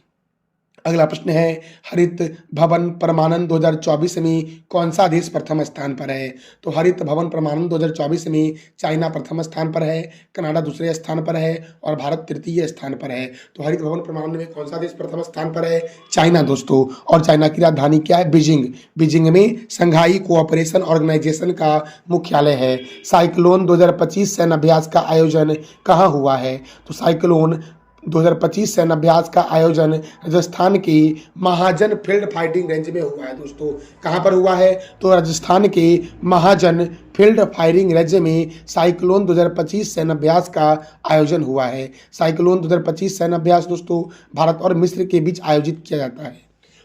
अगला प्रश्न है, हरित भवन प्रमाणन 2024 में कौन सा देश प्रथम स्थान पर है? तो हरित भवन प्रमाणन 2024 में चाइना प्रथम स्थान पर है, कनाडा दूसरे स्थान पर है और भारत तृतीय स्थान पर है। तो हरित भवन प्रमाणन में कौन सा देश प्रथम स्थान पर है? चाइना दोस्तों। और चाइना की राजधानी क्या है? बीजिंग। बीजिंग में संघाई कोऑपरेशन ऑर्गेनाइजेशन का मुख्यालय है। साइक्लोन 2025 सैन्य अभ्यास का आयोजन कहाँ हुआ है? तो साइक्लोन 2025 सैन्य अभ्यास का आयोजन राजस्थान के महाजन फील्ड फाइटिंग रेंज में हुआ है दोस्तों। कहाँ पर हुआ है? तो राजस्थान के महाजन फील्ड फायरिंग रेंज में साइक्लोन 2025 सैन्य अभ्यास का आयोजन हुआ है। साइक्लोन 2025 सैन्य अभ्यास दोस्तों भारत और मिस्र के बीच आयोजित किया जाता है।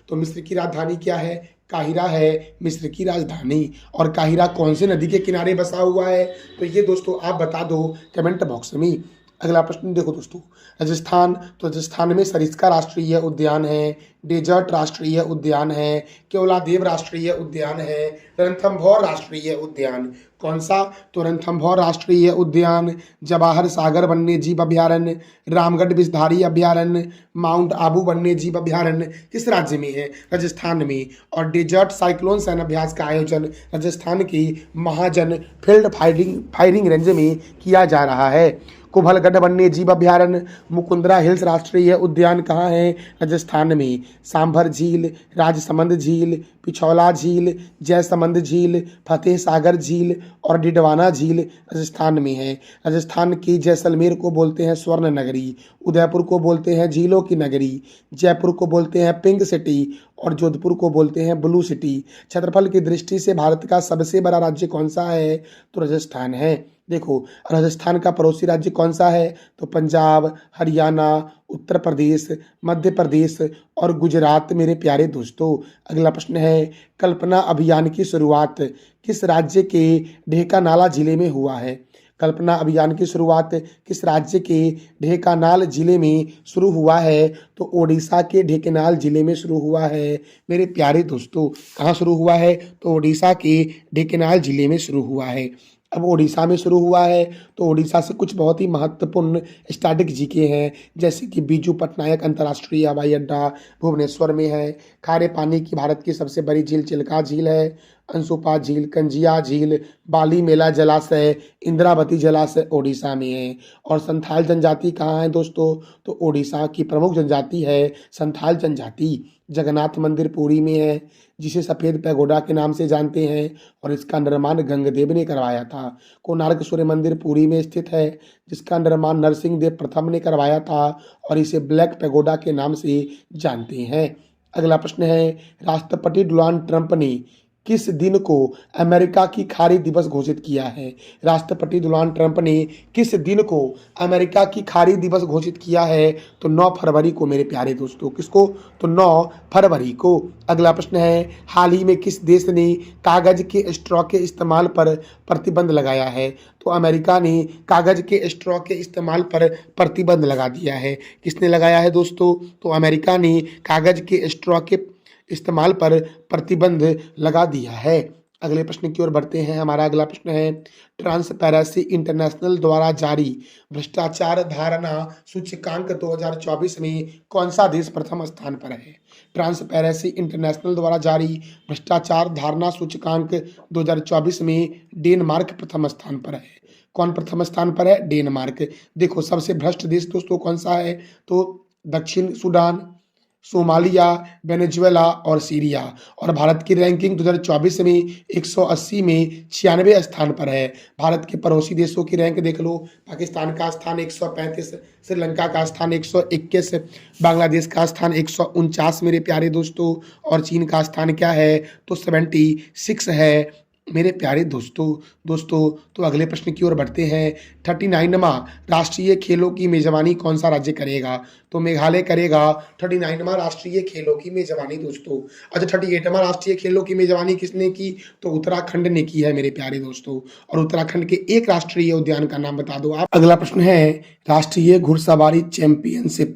तो मिस्र की राजधानी क्या है? काहिरा है मिस्र की राजधानी। और काहिरा कौन से नदी के किनारे बसा हुआ है? तो ये दोस्तों आप बता दो कमेंट बॉक्स में। अगला प्रश्न देखो दोस्तों, राजस्थान। तो राजस्थान में सरिस्का राष्ट्रीय उद्यान है, डेजर्ट राष्ट्रीय उद्यान है, केवलादेव राष्ट्रीय उद्यान है, रणथंभौर राष्ट्रीय उद्यान। कौन सा? तो रणथंभौर राष्ट्रीय उद्यान, जवाहर सागर वन्य जीव अभ्यारण्य, रामगढ़ विषधारी अभ्यारण्य, माउंट आबू वन्य जीव अभ्यारण्य किस राज्य में है? राजस्थान में। और डेजर्ट साइक्लोन सैन्य अभ्यास का आयोजन राजस्थान की महाजन फील्ड फायरिंग रेंज में किया जा रहा है। कुम्भलगढ़ वन्य जीव अभ्यारण्य, मुकुंदरा हिल्स राष्ट्रीय उद्यान कहाँ है? राजस्थान में। सांभर झील, राजसमंद झील, पिछौला झील, जयसमंद झील, फतेह सागर झील और डिडवाना झील राजस्थान में है। राजस्थान की जैसलमेर को बोलते हैं स्वर्ण नगरी, उदयपुर को बोलते हैं झीलों की नगरी, जयपुर को बोलते हैं पिंक सिटी और जोधपुर को बोलते हैं ब्लू सिटी। क्षेत्रफल की दृष्टि से भारत का सबसे बड़ा राज्य कौन सा है? तो राजस्थान है। देखो राजस्थान का पड़ोसी राज्य कौन सा है? तो पंजाब, हरियाणा, उत्तर प्रदेश, मध्य प्रदेश और गुजरात। मेरे प्यारे दोस्तों अगला प्रश्न है, कल्पना अभियान की शुरुआत किस राज्य के ढेंकानाला जिले में हुआ है? कल्पना अभियान की शुरुआत किस राज्य के ढेंकानाल जिले में शुरू हुआ है? तो ओडिशा के ढेंकानाल जिले में शुरू हुआ है। मेरे प्यारे दोस्तों कहाँ शुरू हुआ है? तो ओडिशा के ढेंकानाल जिले में शुरू हुआ है। अब ओडिशा में शुरू हुआ है तो ओडिशा से कुछ बहुत ही महत्वपूर्ण स्टैटिक जीके हैं, जैसे कि बीजू पटनायक अंतर्राष्ट्रीय हवाई अड्डा भुवनेश्वर में है। खारे पानी की भारत की सबसे बड़ी झील चिल्का झील है, अंशुपा झील, कंजिया झील, बाली मेला जलाशय, इंद्रावती जलाशय ओडिशा में है। और संथाल जनजाति कहाँ है दोस्तों? तो ओडिशा की प्रमुख जनजाति है संथाल जनजाति। जगन्नाथ मंदिर पुरी में है जिसे सफ़ेद पैगोडा के नाम से जानते हैं और इसका निर्माण गंगदेव ने करवाया था। कोणार्क सूर्य मंदिर पुरी में स्थित है जिसका निर्माण नरसिंह देव प्रथम ने करवाया था और इसे ब्लैक पैगोडा के नाम से जानते हैं। अगला प्रश्न है, राष्ट्रपति डोनाल्ड ट्रंप ने किस दिन को अमेरिका की खाड़ी दिवस घोषित किया है? राष्ट्रपति डोनाल्ड ट्रंप ने किस दिन को अमेरिका की खाड़ी दिवस घोषित किया है? तो 9 फरवरी को मेरे प्यारे दोस्तों। किसको? तो 9 फरवरी को। अगला प्रश्न है, हाल ही में किस देश ने कागज के स्ट्रॉ के इस्तेमाल पर प्रतिबंध लगाया है? तो अमेरिका ने कागज के स्ट्रॉ के इस्तेमाल पर प्रतिबंध लगा दिया है। किसने लगाया है दोस्तों? तो अमेरिका ने कागज के स्ट्रॉ के इस्तेमाल पर प्रतिबंध लगा दिया है। अगले प्रश्न की ओर बढ़ते हैं। हमारा अगला प्रश्न है, ट्रांसपेरेंसी इंटरनेशनल द्वारा जारी भ्रष्टाचार धारणा सूचकांक 2024 में कौन सा देश प्रथम स्थान पर है? ट्रांसपेरेंसी इंटरनेशनल द्वारा जारी भ्रष्टाचार धारणा सूचकांक 2024 में डेनमार्क प्रथम स्थान पर है। कौन प्रथम स्थान पर है? डेनमार्क। देखो, सबसे भ्रष्ट देश दोस्तों कौन सा है? तो दक्षिण सूडान, सोमालिया, वेनेजुएला और सीरिया। और भारत की रैंकिंग 2024 में 180 में 96 स्थान पर है। भारत के पड़ोसी देशों की रैंक देख लो, पाकिस्तान का स्थान 135, श्रीलंका का स्थान 121, बांग्लादेश का स्थान 149 मेरे प्यारे दोस्तों, और चीन का स्थान क्या है? तो 76 है मेरे प्यारे दोस्तों। तो अगले प्रश्न की ओर बढ़ते हैं। 39वां राष्ट्रीय खेलों की मेजबानी कौन सा राज्य करेगा? तो मेघालय करेगा 39वां राष्ट्रीय खेलों की मेजबानी दोस्तों। अच्छा, 38वां राष्ट्रीय खेलों की मेजबानी किसने की? तो उत्तराखंड ने की है मेरे प्यारे दोस्तों। और उत्तराखंड के एक राष्ट्रीय उद्यान का नाम बता दो आप। अगला प्रश्न है, राष्ट्रीय घुड़सवारी चैंपियनशिप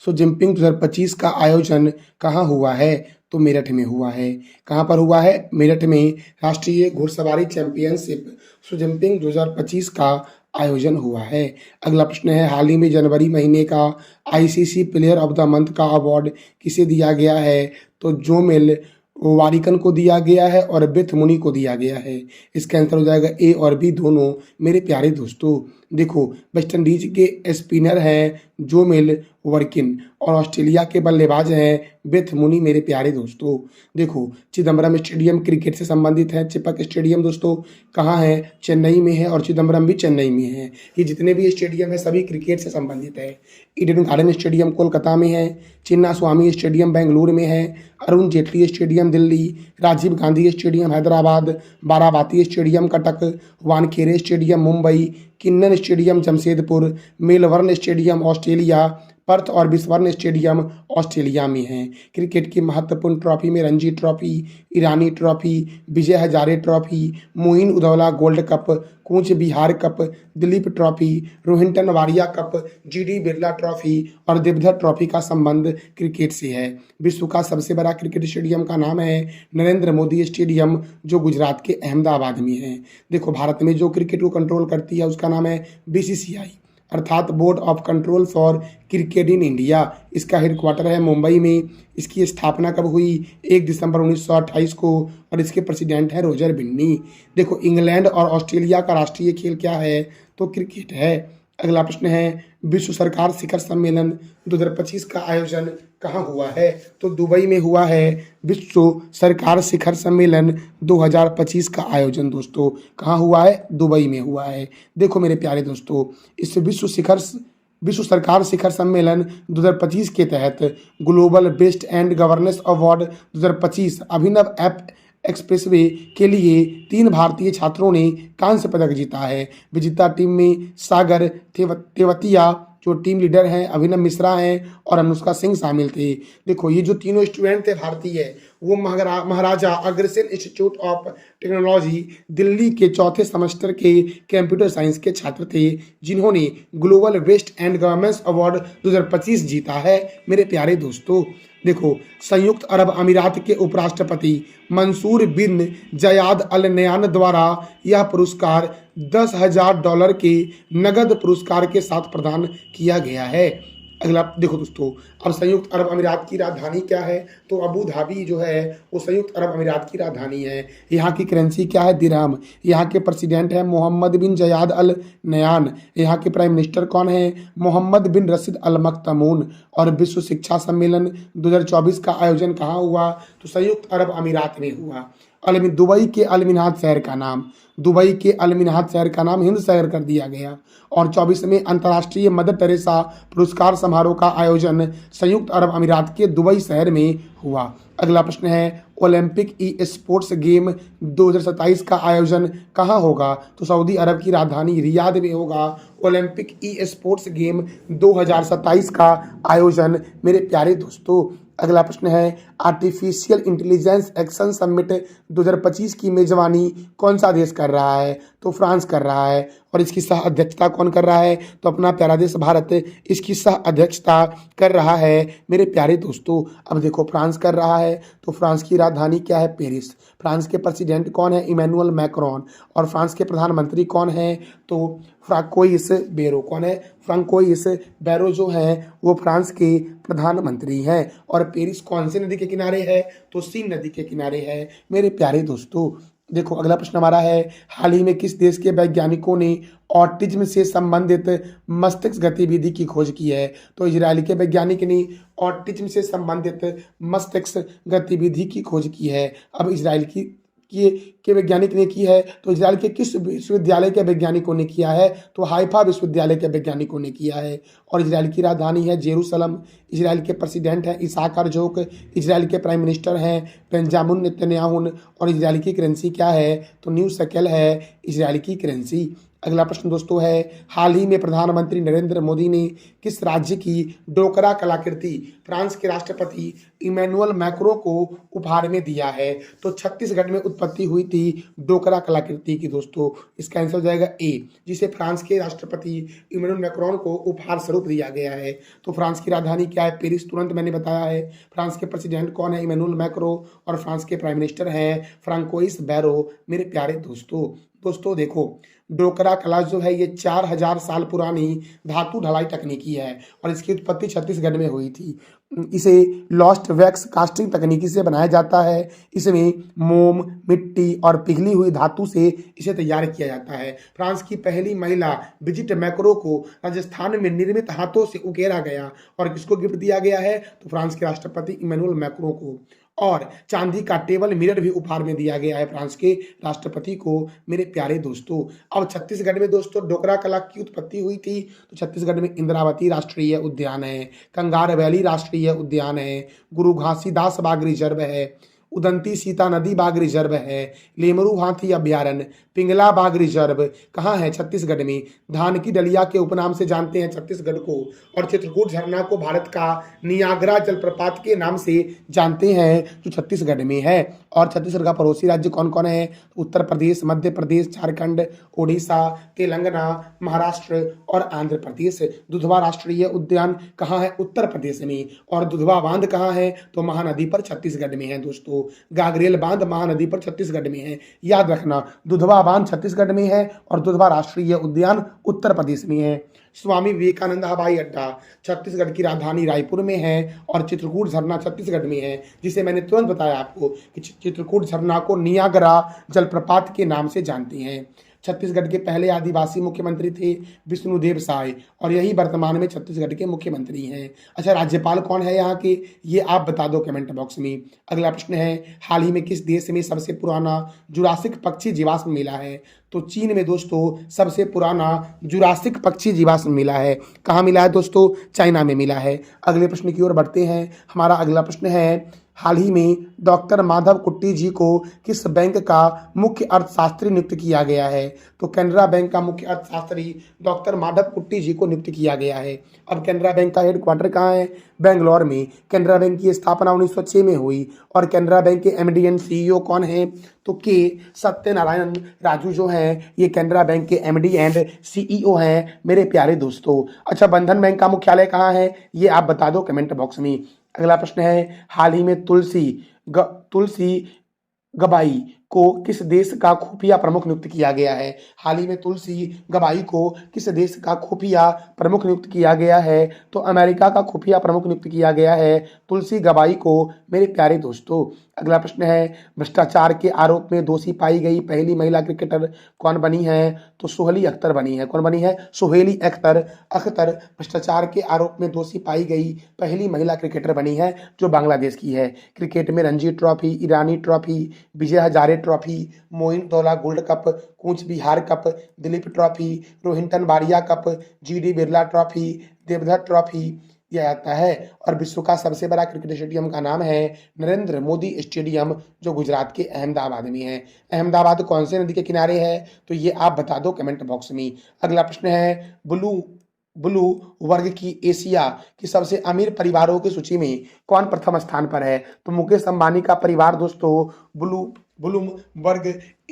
सो जिम्पिंग 2025 का आयोजन कहाँ हुआ है? तो मेरठ में हुआ है। कहाँ पर हुआ है? मेरठ में राष्ट्रीय घुड़सवारी चैंपियनशिप सो जिम्पिंग 2025 का आयोजन हुआ है। अगला प्रश्न है, हाल ही में जनवरी महीने का ICC player of the month का अवार्ड किसे दिया गया है? तो जोमेल वारिकन को दिया गया है और बेथ मुनी को दिया गया है। इसका आंसर हो जाएगा ए और बी दोनों मेरे प्यारे दोस्तों। देखो, वेस्ट इंडीज के स्पिनर हैं जोमेल वर्किन और ऑस्ट्रेलिया के बल्लेबाज हैं बेथ मुनी मेरे प्यारे दोस्तों। देखो, चिदम्बरम स्टेडियम क्रिकेट से संबंधित है। चिपक स्टेडियम दोस्तों कहाँ है? चेन्नई में है, और चिदम्बरम भी चेन्नई में है। ये जितने भी स्टेडियम है सभी क्रिकेट से संबंधित है। ईडन गार्डन स्टेडियम कोलकाता में है, चिन्ना स्वामी स्टेडियम बेंगलुरु में है, Arun Jaitley stadium Delhi, Rajiv Gandhi stadium Hyderabad, Barabati stadium Cuttack, Wankhede stadium Mumbai, Keenan stadium Jamshedpur, Melbourne stadium Australia, Perth और बिस्बर्न स्टेडियम ऑस्ट्रेलिया में है। क्रिकेट की महत्वपूर्ण ट्रॉफी में Ranji trophy, Irani trophy, Vijay Hazare trophy, Moin Uddowla gold cup, Cooch Behar cup, Duleep trophy, Rohinton Baria cup, GD Birla trophy और देवधर ट्रॉफी का संबंध क्रिकेट से है। विश्व का सबसे बड़ा क्रिकेट स्टेडियम का नाम है नरेंद्र मोदी स्टेडियम, जो गुजरात के अहमदाबाद में है। देखो, भारत में जो क्रिकेट को कंट्रोल करती है उसका नाम है बीसीसीआई, अर्थात board of control for cricket in India. इसका हेडक्वार्टर है मुंबई में। इसकी स्थापना कब हुई? 1 दिसंबर 1928 को, और इसके प्रेसिडेंट हैं रोजर बिन्नी। देखो, इंग्लैंड और ऑस्ट्रेलिया का राष्ट्रीय खेल क्या है? तो क्रिकेट है। अगला प्रश्न है, विश्व सरकार शिखर सम्मेलन 2025 का आयोजन कहाँ हुआ है? तो दुबई में हुआ है। विश्व सरकार शिखर सम्मेलन 2025 का आयोजन दोस्तों कहाँ हुआ है? दुबई में हुआ है। देखो मेरे प्यारे दोस्तों, इस विश्व सरकार शिखर सम्मेलन 2025 के तहत global best and governance award 2025 Abhinav app expressway के लिए 3 भारतीय छात्रों ने कांस्य पदक जीता है। विजेता टीम में सागर तेवतिया जो टीम लीडर हैं, अभिनव मिश्रा हैं और अनुष्का सिंह शामिल थे। देखो, ये जो तीनों स्टूडेंट थे भारतीय, वो Maharaja Agrasen institute of technology Delhi के चौथे सेमेस्टर के कंप्यूटर साइंस के छात्र थे, जिन्होंने global best and governance award 2025 जीता है मेरे प्यारे दोस्तों। देखो, संयुक्त अरब अमीरात के उपराष्ट्रपति मंसूर बिन जयाद अल नयान द्वारा यह पुरस्कार $10,000 के नगद पुरस्कार के साथ प्रदान किया गया है। अगला देखो दोस्तों, अब संयुक्त अरब अमीरात की राजधानी क्या है? तो अबू धाबी जो है वो संयुक्त अरब अमीरात की राजधानी है। यहाँ की करेंसी क्या है? दिरहम। यहाँ के प्रेसिडेंट हैं मोहम्मद बिन जयाद अल नयान। यहाँ के प्राइम मिनिस्टर कौन है? मोहम्मद बिन रशीद अल मख्तूम। और विश्व शिक्षा सम्मेलन 2024 का आयोजन कहाँ हुआ? तो संयुक्त अरब अमीरात में हुआ। दुबई के अल शहर का नाम, दुबई के अल शहर का नाम हिंद शहर कर दिया गया। और 24वें अंतर्राष्ट्रीय मदर टेरेसा पुरस्कार समारोह का आयोजन संयुक्त अरब अमीरात के दुबई शहर में हुआ। अगला प्रश्न है, ओलंपिक ई स्पोर्ट्स गेम 2027 का आयोजन कहाँ होगा? तो सऊदी अरब की राजधानी रियाद में होगा ओलंपिक ई स्पोर्ट्स गेम 2027 का आयोजन मेरे प्यारे दोस्तों। अगला प्रश्न है, आर्टिफिशियल इंटेलिजेंस एक्शन समिट 2025 की मेजबानी कौन सा देश कर रहा है? तो फ्रांस कर रहा है। और इसकी सह अध्यक्षता कौन कर रहा है? तो अपना प्यारा देश भारत इसकी सह अध्यक्षता कर रहा है मेरे प्यारे दोस्तों। अब देखो, फ्रांस कर रहा है तो फ्रांस की राजधानी क्या है? पेरिस। फ्रांस के प्रेसिडेंट कौन है? Emmanuel Macron. और फ्रांस के प्रधानमंत्री कौन है? तो फ्रांकोइस बेरो। कौन है? फ्रांकोइस बेरो जो है वो फ्रांस के प्रधानमंत्री हैं। और पेरिस कौन सी नदी के किनारे है? तो सीन नदी के किनारे है मेरे प्यारे दोस्तों। देखो, अगला प्रश्न हमारा है, हाल ही में किस देश के वैज्ञानिकों ने ऑटिज्म से संबंधित मस्तिष्क गतिविधि की खोज की है? तो इजरायली के वैज्ञानिक ने ऑटिज्म से संबंधित मस्तिष्क गतिविधि की खोज की है। अब इजराइल के वैज्ञानिक ने की है, तो इजराइल के किस विश्वविद्यालय के वैज्ञानिकों ने किया है? तो हाइफा विश्वविद्यालय के वैज्ञानिकों ने किया है। और इजराइल की राजधानी है जेरूसलम। इजराइल के प्रेसिडेंट हैं इसहाक हर्जोग। इजराइल के प्राइम मिनिस्टर हैं बेंजामिन नेतन्याहू। और इजराइल की करेंसी क्या है? तो न्यू शेकेल है इजराइल की करेंसी। अगला प्रश्न दोस्तों है, हाल ही में प्रधानमंत्री नरेंद्र मोदी ने किस राज्य की डोकरा कलाकृति फ्रांस के राष्ट्रपति इमैनुअल मैक्रों को उपहार में दिया है? तो छत्तीसगढ़ में उत्पत्ति हुई थी डोकरा कलाकृति की दोस्तों। इसका आंसर हो जाएगा ए, जिसे फ्रांस के राष्ट्रपति इमैनुअल मैक्रोन को उपहार स्वरूप दिया गया है। तो फ्रांस की राजधानी क्या है? पेरिस। तुरंत मैंने बताया है। फ्रांस के प्रेसिडेंट कौन है? Emmanuel Macron. और फ्रांस के प्राइम मिनिस्टर हैं फ्रांकोइस बेरो मेरे प्यारे दोस्तों देखो, डोकरा कला जो है ये 4000 साल पुरानी धातु ढलाई तकनीकी है। और इसकी उत्पत्ति छत्तीसगढ़ में हुई थी। इसे लॉस्ट वैक्स कास्टिंग तकनीकी से बनाया जाता है। इसमें मोम, मिट्टी और पिघली हुई धातु से इसे तैयार किया जाता है। फ्रांस की पहली महिला ब्रिजिट मैक्रो को राजस्थान में निर्मित हाथों से उकेरा गया। और किसको गिफ्ट दिया गया है? तो फ्रांस के राष्ट्रपति इमैनुअल मैक्रो को। और चांदी का टेबल मिरर भी उपहार में दिया गया है फ्रांस के राष्ट्रपति को मेरे प्यारे दोस्तों। अब छत्तीसगढ़ में दोस्तों डोकरा कला की उत्पत्ति हुई थी। तो छत्तीसगढ़ में इंद्रावती राष्ट्रीय उद्यान है, कंगार वैली राष्ट्रीय उद्यान है, गुरु घासीदास बाग रिजर्व है, उदंती सीता नदी बाग रिजर्व है, लेमरू हाथी अभ्यारण्य, पिंगला बाग रिजर्व कहाँ है? छत्तीसगढ़ में। धान की डलिया के उपनाम से जानते हैं छत्तीसगढ़ को। और चित्रकूट झरना को भारत का नियाग्रा जलप्रपात के नाम से जानते हैं, जो छत्तीसगढ़ में है। और छत्तीसगढ़ का पड़ोसी राज्य कौन कौन है? उत्तर प्रदेश, मध्य प्रदेश, झारखंड, उड़ीसा, तेलंगाना, महाराष्ट्र और आंध्र प्रदेश। दुधवा राष्ट्रीय उद्यान कहाँ है? उत्तर प्रदेश में। और दुधवा बांध कहाँ है? तो महानदी पर छत्तीसगढ़ में है दोस्तों। गागरेल बांध महानदी पर छत्तीसगढ़ में है, याद रखना। दुधवा बांध छत्तीसगढ़ में है और दुधवा राष्ट्रीय उद्यान उत्तर प्रदेश में है। स्वामी विवेकानंद हवाई अड्डा छत्तीसगढ़ की राजधानी रायपुर में है। और चित्रकूट झरना छत्तीसगढ़ में है, जिसे मैंने तुरंत बताया आपको कि चित्रकूट झरना को नियाग्रा जलप्रपात के नाम से जानते हैं। छत्तीसगढ़ के पहले आदिवासी मुख्यमंत्री थे विष्णुदेव साय। और यही वर्तमान में छत्तीसगढ़ के मुख्यमंत्री हैं। अच्छा, राज्यपाल कौन है यहाँ के? ये आप बता दो कमेंट बॉक्स में। अगला प्रश्न है, हाल ही में किस देश में सबसे पुराना जुरासिक पक्षी जीवाश्म मिला है? तो चीन में दोस्तों सबसे पुराना जुरासिक पक्षी जीवाश्म मिला है। कहाँ मिला है दोस्तों? चाइना में मिला है। अगले प्रश्न की ओर बढ़ते हैं। हमारा अगला प्रश्न है, हाल ही में डॉक्टर माधव कुट्टी जी को किस बैंक का मुख्य अर्थशास्त्री नियुक्त किया गया है? तो कैनरा बैंक का मुख्य अर्थशास्त्री डॉक्टर माधव कुट्टी जी को नियुक्त किया गया है। अब कैनरा बैंक का हेडक्वार्टर कहाँ है? बेंगलोर में। कैनरा बैंक की स्थापना 1906 में हुई। और कैनरा बैंक के एमडी एंड सीईओ कौन है? तो के सत्यनारायण राजू जो हैं ये कैनरा बैंक के एमडी एंड सीईओ हैं मेरे प्यारे दोस्तों। अच्छा, बंधन बैंक का मुख्यालय कहाँ है? ये आप बता दो कमेंट बॉक्स में। अगला प्रश्न है, हाल ही में तुलसी गबाई को किस देश का खुफिया प्रमुख नियुक्त किया गया है? हाल ही में तुलसी गबाई को किस देश का खुफिया प्रमुख नियुक्त किया गया है? तो अमेरिका का खुफिया प्रमुख नियुक्त किया गया है तुलसी गबाई को, मेरे प्यारे दोस्तों। अगला प्रश्न है, भ्रष्टाचार के आरोप में दोषी पाई गई पहली महिला क्रिकेटर कौन बनी है? तो सोहेली अख्तर बनी है। कौन बनी है? सोहेली अख्तर। अख्तर भ्रष्टाचार के आरोप में दोषी पाई गई पहली महिला क्रिकेटर बनी है जो बांग्लादेश की है। क्रिकेट में Ranji trophy, Irani trophy, Vijay Hazare trophy, Moin Dowla gold cup, Cooch Behar cup, Duleep trophy, Rohinton Baria cup, GD Birla trophy, Deodhar trophy दिया जाता है। और विश्व का सबसे बड़ा क्रिकेट स्टेडियम का नाम है नरेंद्र मोदी स्टेडियम, जो गुजरात के अहमदाबाद में है। अहमदाबाद कौन से नदी के किनारे है? तो ये आप बता दो कमेंट बॉक्स में। अगला प्रश्न है, ब्लू वर्ग की एशिया की सबसे अमीर परिवारों की सूची में कौन प्रथम स्थान पर है? तो मुकेश अंबानी का परिवार दोस्तों ब्लू वर्ग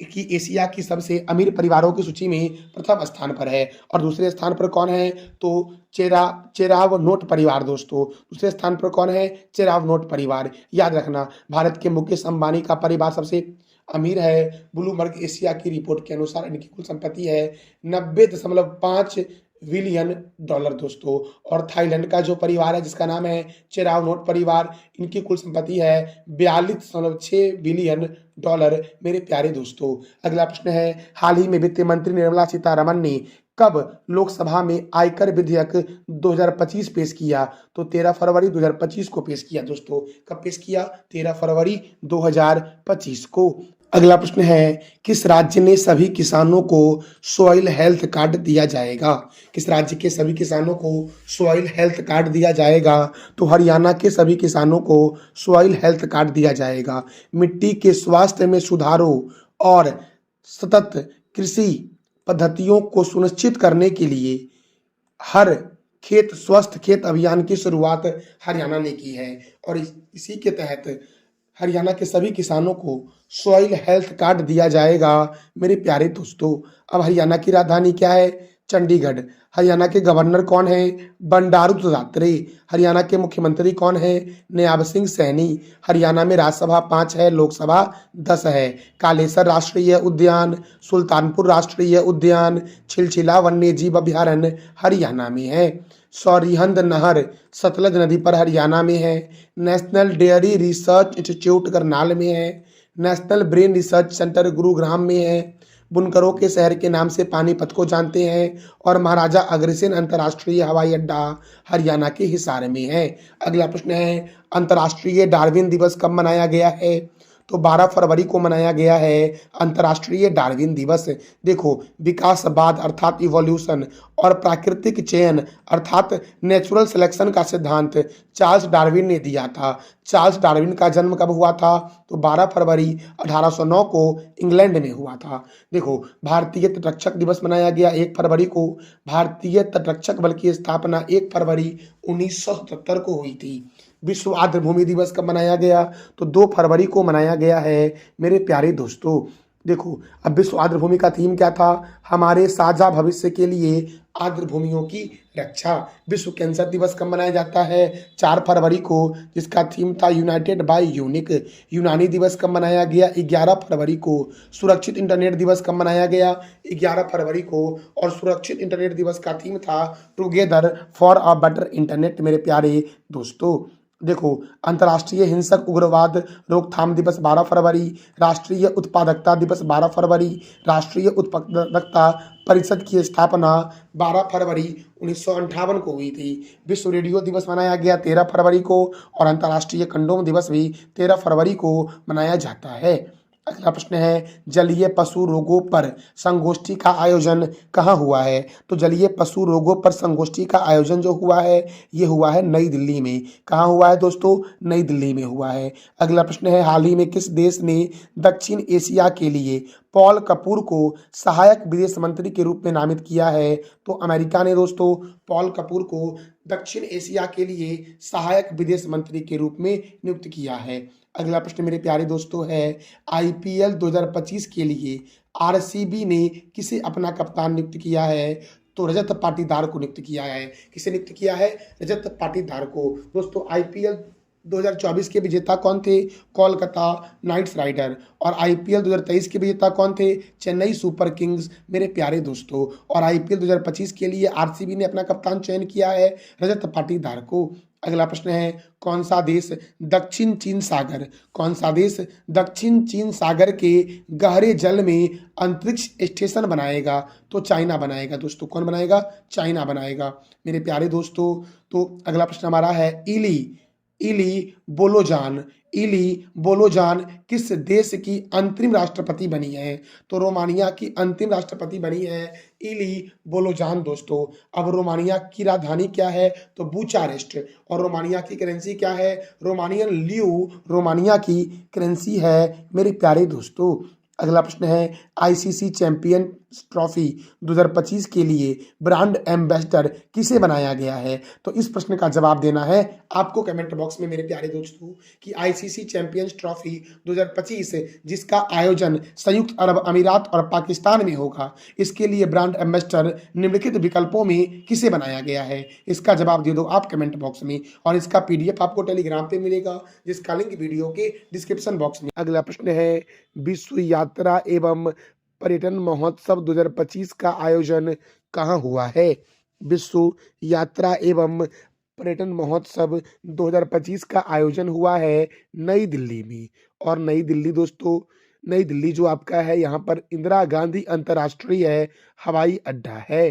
की एशिया की सबसे अमीर परिवारों की सूची में प्रथम स्थान पर है। और दूसरे स्थान पर कौन है? तो चेराव नोट परिवार दोस्तों। दूसरे स्थान पर कौन है? चेराव नोट परिवार। याद रखना, भारत के मुकेश अंबानी का परिवार सबसे अमीर है। ब्लूमबर्ग एशिया की रिपोर्ट के अनुसार इनकी कुल संपत्ति है 90.5 बिलियन डॉलर दोस्तों। और थाईलैंड का जो परिवार है जिसका नाम है चेराव नोट परिवार, इनकी कुल संपत्ति है 42.6 बिलियन डॉलर, मेरे प्यारे दोस्तों। अगला प्रश्न है, हाल ही में वित्त मंत्री निर्मला सीतारमण ने कब लोकसभा में आयकर विधेयक 2025 पेश किया? तो 13 फरवरी 2025 को पेश किया दोस्तों। कब पेश किया? 13 फरवरी 2025 को। अगला प्रश्न है, किस राज्य ने सभी किसानों को सॉइल हेल्थ कार्ड दिया जाएगा? किस राज्य के सभी किसानों को सॉइल हेल्थ कार्ड दिया जाएगा? तो हरियाणा के सभी किसानों को सॉइल हेल्थ कार्ड दिया जाएगा। मिट्टी के स्वास्थ्य में सुधारों और सतत कृषि पद्धतियों को सुनिश्चित करने के लिए हर खेत स्वस्थ खेत अभियान की शुरुआत हरियाणा ने की है। और इसी के तहत हरियाणा के सभी किसानों को सॉइल हेल्थ कार्ड दिया जाएगा, मेरे प्यारे दोस्तों। अब हरियाणा की राजधानी क्या है? चंडीगढ़। हरियाणा के गवर्नर कौन है? बंडारू दत्तात्रेय। हरियाणा के मुख्यमंत्री कौन है? नायब सिंह सैनी। हरियाणा में राज्यसभा 5 है, लोकसभा 10 है। कालेसर राष्ट्रीय उद्यान, सुल्तानपुर राष्ट्रीय उद्यान, छिलछिला वन्यजीव अभयारण्य हरियाणा में है। सौरिहंद नहर सतलज नदी पर हरियाणा में है। National dairy research institute Karnal में है। National brain research centre Gurugram में है। बुनकरों के शहर के नाम से पानीपत को जानते हैं। और महाराजा अग्रसेन अंतर्राष्ट्रीय हवाई अड्डा हरियाणा के हिसार में है। अगला प्रश्न है, अंतर्राष्ट्रीय डार्विन दिवस कब मनाया गया है? तो 12 फरवरी को मनाया गया है अंतर्राष्ट्रीय डार्विन दिवस। देखो, विकासवाद अर्थात इवोल्यूशन और प्राकृतिक चयन अर्थात नेचुरल सिलेक्शन का सिद्धांत चार्ल्स डार्विन ने दिया था। चार्ल्स डार्विन का जन्म कब हुआ था? तो 12 फरवरी 1809 को इंग्लैंड में हुआ था। देखो, भारतीय तटरक्षक दिवस मनाया गया 1 फरवरी को। भारतीय तटरक्षक बल की स्थापना 1 फरवरी 1977 को हुई थी। विश्व आर्द्रभूमि दिवस कब मनाया गया? तो 2 फरवरी को मनाया गया है, मेरे प्यारे दोस्तों। देखो, अब विश्व आर्द्रभूमि का थीम क्या था? हमारे साझा भविष्य के लिए आर्द्रभूमियों की रक्षा। विश्व कैंसर दिवस कब मनाया जाता है? 4 फरवरी को, जिसका थीम था यूनाइटेड बाय यूनिक। यूनानी दिवस कब मनाया गया? 11 फरवरी को। सुरक्षित इंटरनेट दिवस कब मनाया गया? 11 फरवरी को। और सुरक्षित इंटरनेट दिवस का थीम था together for a better internet, मेरे प्यारे दोस्तों। देखो, अंतर्राष्ट्रीय हिंसक उग्रवाद रोकथाम दिवस 12 फरवरी। राष्ट्रीय उत्पादकता दिवस 12 फरवरी। राष्ट्रीय उत्पादकता परिषद की स्थापना 12 फरवरी 1958 को हुई थी। विश्व रेडियो दिवस मनाया गया 13 फरवरी को। और अंतर्राष्ट्रीय कंडोम दिवस भी 13 फरवरी को मनाया जाता है। अगला प्रश्न है, जलीय पशु रोगों पर संगोष्ठी का आयोजन कहाँ हुआ है? तो जलीय पशु रोगों पर संगोष्ठी का आयोजन जो हुआ है, ये हुआ है नई दिल्ली में। कहाँ हुआ है दोस्तों? नई दिल्ली में हुआ है। अगला प्रश्न है, हाल ही में किस देश ने दक्षिण एशिया के लिए पॉल कपूर को सहायक विदेश मंत्री के रूप में नामित किया है? तो अमेरिका ने दोस्तों पॉल कपूर को दक्षिण एशिया के लिए सहायक विदेश मंत्री के रूप में नियुक्त किया है। अगला प्रश्न मेरे प्यारे दोस्तों है, आईपीएल 2025 के लिए आरसीबी ने किसे अपना कप्तान नियुक्त किया है? तो रजत पाटीदार को नियुक्त किया है। किसे नियुक्त किया है? रजत पाटीदार को। दोस्तों, आईपीएल 2024 के विजेता कौन थे? Kolkata knights rider. और आईपीएल 2023 के विजेता कौन थे? चेन्नई सुपर किंग्स मेरे प्यारे दोस्तों। और आईपीएल 2025 के लिए आरसीबी ने अपना कप्तान चयन किया है रजत पाटीदार को। अगला प्रश्न है, कौन सा देश दक्षिण चीन सागर कौन सा देश दक्षिण चीन सागर के गहरे जल में अंतरिक्ष स्टेशन बनाएगा? तो चाइना बनाएगा दोस्तों। कौन बनाएगा? चाइना बनाएगा मेरे प्यारे दोस्तों। तो अगला प्रश्न हमारा है, इली इली बोलोजान इली बोलोजान किस देश की अंतरिम राष्ट्रपति बनी है? तो रोमानिया की अंतिम राष्ट्रपति बनी है इली बोलोजान दोस्तों। अब रोमानिया की राजधानी क्या है? तो बुचारेस्ट। और रोमानिया की करेंसी क्या है? रोमानियन ल्यू रोमानिया की करेंसी है मेरे प्यारे दोस्तों। अगला प्रश्न है, आईसीसी चैंपियंस ट्रॉफी 2025 के लिए ब्रांड एम्बेसडर किसे बनाया गया है? तो इस प्रश्न का जवाब देना है आपको कमेंट बॉक्स में मेरे प्यारे दोस्तों कि आईसीसी चैंपियंस ट्रॉफी 2025 जिसका आयोजन संयुक्त अरब अमीरात और पाकिस्तान में होगा, इसके लिए ब्रांड एम्बेसडर निम्नलिखित विकल्पों में किसे बनाया गया है? इसका जवाब दे दो आप कमेंट बॉक्स में। और इसका पीडीएफ आपको टेलीग्राम पे मिलेगा, जिसका लिंक वीडियो के डिस्क्रिप्शन बॉक्स में। अगला प्रश्न है, विश्व यात्रा एवं पर्यटन महोत्सव 2025 का आयोजन कहाँ हुआ है? विश्व यात्रा एवं पर्यटन महोत्सव 2025 का आयोजन हुआ है नई दिल्ली में। और नई दिल्ली दोस्तों, नई दिल्ली जो आपका है, यहाँ पर इंदिरा गांधी अंतर्राष्ट्रीय हवाई अड्डा है।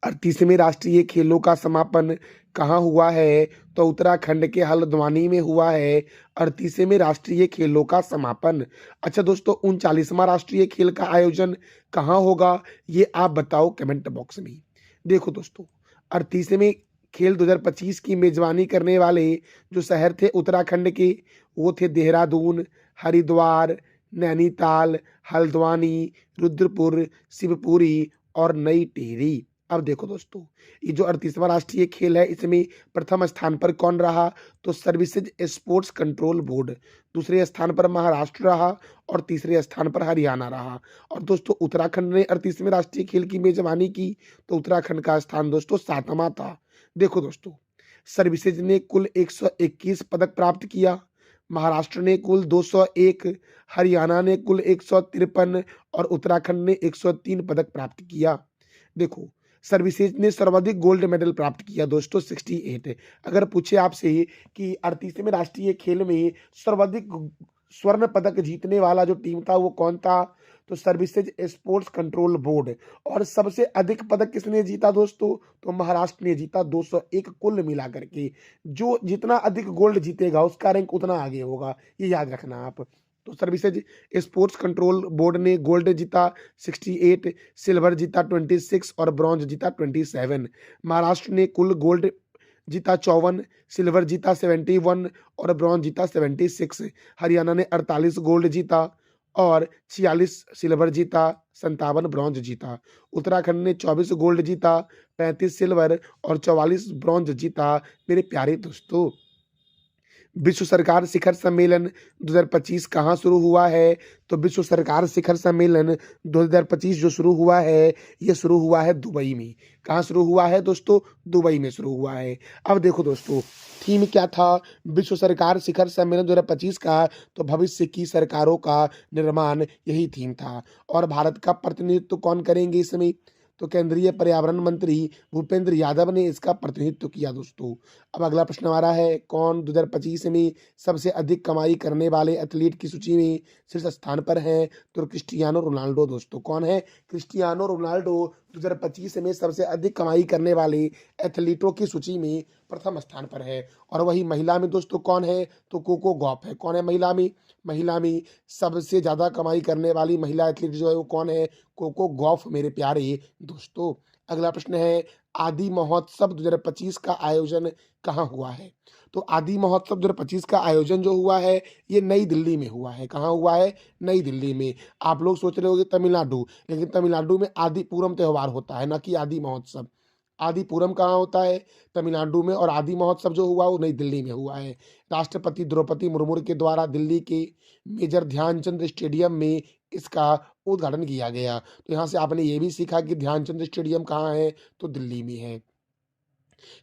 38वें राष्ट्रीय खेलों का समापन कहाँ हुआ है? तो उत्तराखंड के हल्द्वानी में हुआ है 38वें राष्ट्रीय खेलों का समापन। अच्छा दोस्तों, 39वां राष्ट्रीय खेल का आयोजन कहाँ होगा? ये आप बताओ कमेंट बॉक्स में। देखो दोस्तों, 38वें खेल 2025 की मेजबानी करने वाले जो शहर थे उत्तराखंड के, वो थे देहरादून, हरिद्वार, नैनीताल, हल्द्वानी, रुद्रपुर, शिवपुरी और नई टिहरी। अब देखो दोस्तों, ये जो 38वां राष्ट्रीय खेल है, इसमें प्रथम स्थान पर कौन रहा? तो सर्विसेज स्पोर्ट्स कंट्रोल बोर्ड। दूसरे स्थान पर महाराष्ट्र रहा और तीसरे स्थान पर हरियाणा रहा। और दोस्तों, उत्तराखंड ने 38वें राष्ट्रीय खेल की मेजबानी की, तो उत्तराखंड का स्थान दोस्तों 7वां था। देखो दोस्तों, सर्विसेज ने कुल 121 पदक प्राप्त किया, महाराष्ट्र ने कुल 201, हरियाणा ने कुल 153 और उत्तराखंड ने 103 पदक प्राप्त किया। देखो, सर्विसेज ने सर्वाधिक गोल्ड मेडल प्राप्त किया दोस्तों 68। अगर पूछे आपसे कि 38वें राष्ट्रीय खेल में सर्वाधिक स्वर्ण पदक जीतने वाला जो टीम था वो कौन था? तो सर्विसेज स्पोर्ट्स कंट्रोल बोर्ड। और सबसे अधिक पदक किसने जीता दोस्तों? तो महाराष्ट्र ने जीता 201 कुल मिला करके। जो जितना अधिक गोल्ड जीतेगा उसका रैंक उतना आगे होगा, ये याद रखना आप। तो सर्विसेज स्पोर्ट्स कंट्रोल बोर्ड ने गोल्ड जीता 68, सिल्वर जीता 26 और ब्रॉन्ज जीता 27। महाराष्ट्र ने कुल गोल्ड जीता 54, सिल्वर जीता 71 और ब्रॉन्ज जीता 76। हरियाणा ने 48 गोल्ड जीता और 46 सिल्वर जीता, 57 ब्रॉन्ज जीता। उत्तराखंड ने 24 गोल्ड जीता, 35 सिल्वर और 44 ब्रॉन्ज जीता मेरे प्यारे दोस्तों। विश्व सरकार शिखर सम्मेलन 2025 कहाँ शुरू हुआ है? तो विश्व सरकार शिखर सम्मेलन 2025 जो शुरू हुआ है, ये शुरू हुआ है दुबई में। कहाँ शुरू हुआ है दोस्तों? दुबई में शुरू हुआ है। अब देखो दोस्तों, थीम क्या था विश्व सरकार शिखर सम्मेलन 2025 का? तो भविष्य की सरकारों का निर्माण, यही थीम था। और भारत का प्रतिनिधित्व कौन करेंगे इसमें? तो केंद्रीय पर्यावरण मंत्री भूपेंद्र यादव ने इसका प्रतिनिधित्व किया दोस्तों। अब अगला प्रश्न हमारा है, कौन 2025 में सबसे अधिक कमाई करने वाले एथलीट की सूची में शीर्ष स्थान पर है? तो क्रिस्टियानो रोनाल्डो दोस्तों। कौन है? क्रिस्टियानो रोनाल्डो 2025 में सबसे अधिक कमाई करने वाले एथलीटों की सूची में प्रथम स्थान पर है। और वही महिला में दोस्तों कौन है? तो कोको गॉफ है। कौन है महिला में? महिला में सबसे ज़्यादा कमाई करने वाली महिला एथलीट जो है वो कौन है? कोको गॉफ मेरे प्यारे दोस्तों। अगला प्रश्न है, आदि महोत्सव 2025 का आयोजन कहाँ हुआ है? तो आदि महोत्सव 2025 का आयोजन जो हुआ है, ये नई दिल्ली में हुआ है। कहाँ हुआ है? नई दिल्ली में। आप लोग सोच रहे होंगे तमिलनाडु, लेकिन तमिलनाडु में आदि पूरम त्यौहार होता है, ना कि आदि महोत्सव। आदि पूरम कहाँ होता है? तमिलनाडु में। और आदि महोत्सव जो हुआ वो नई दिल्ली में हुआ है। राष्ट्रपति द्रौपदी मुर्मू के द्वारा दिल्ली के मेजर ध्यानचंद स्टेडियम में इसका उद्घाटन किया गया। तो यहाँ से आपने ये भी सीखा कि ध्यानचंद स्टेडियम कहाँ है? तो दिल्ली में है।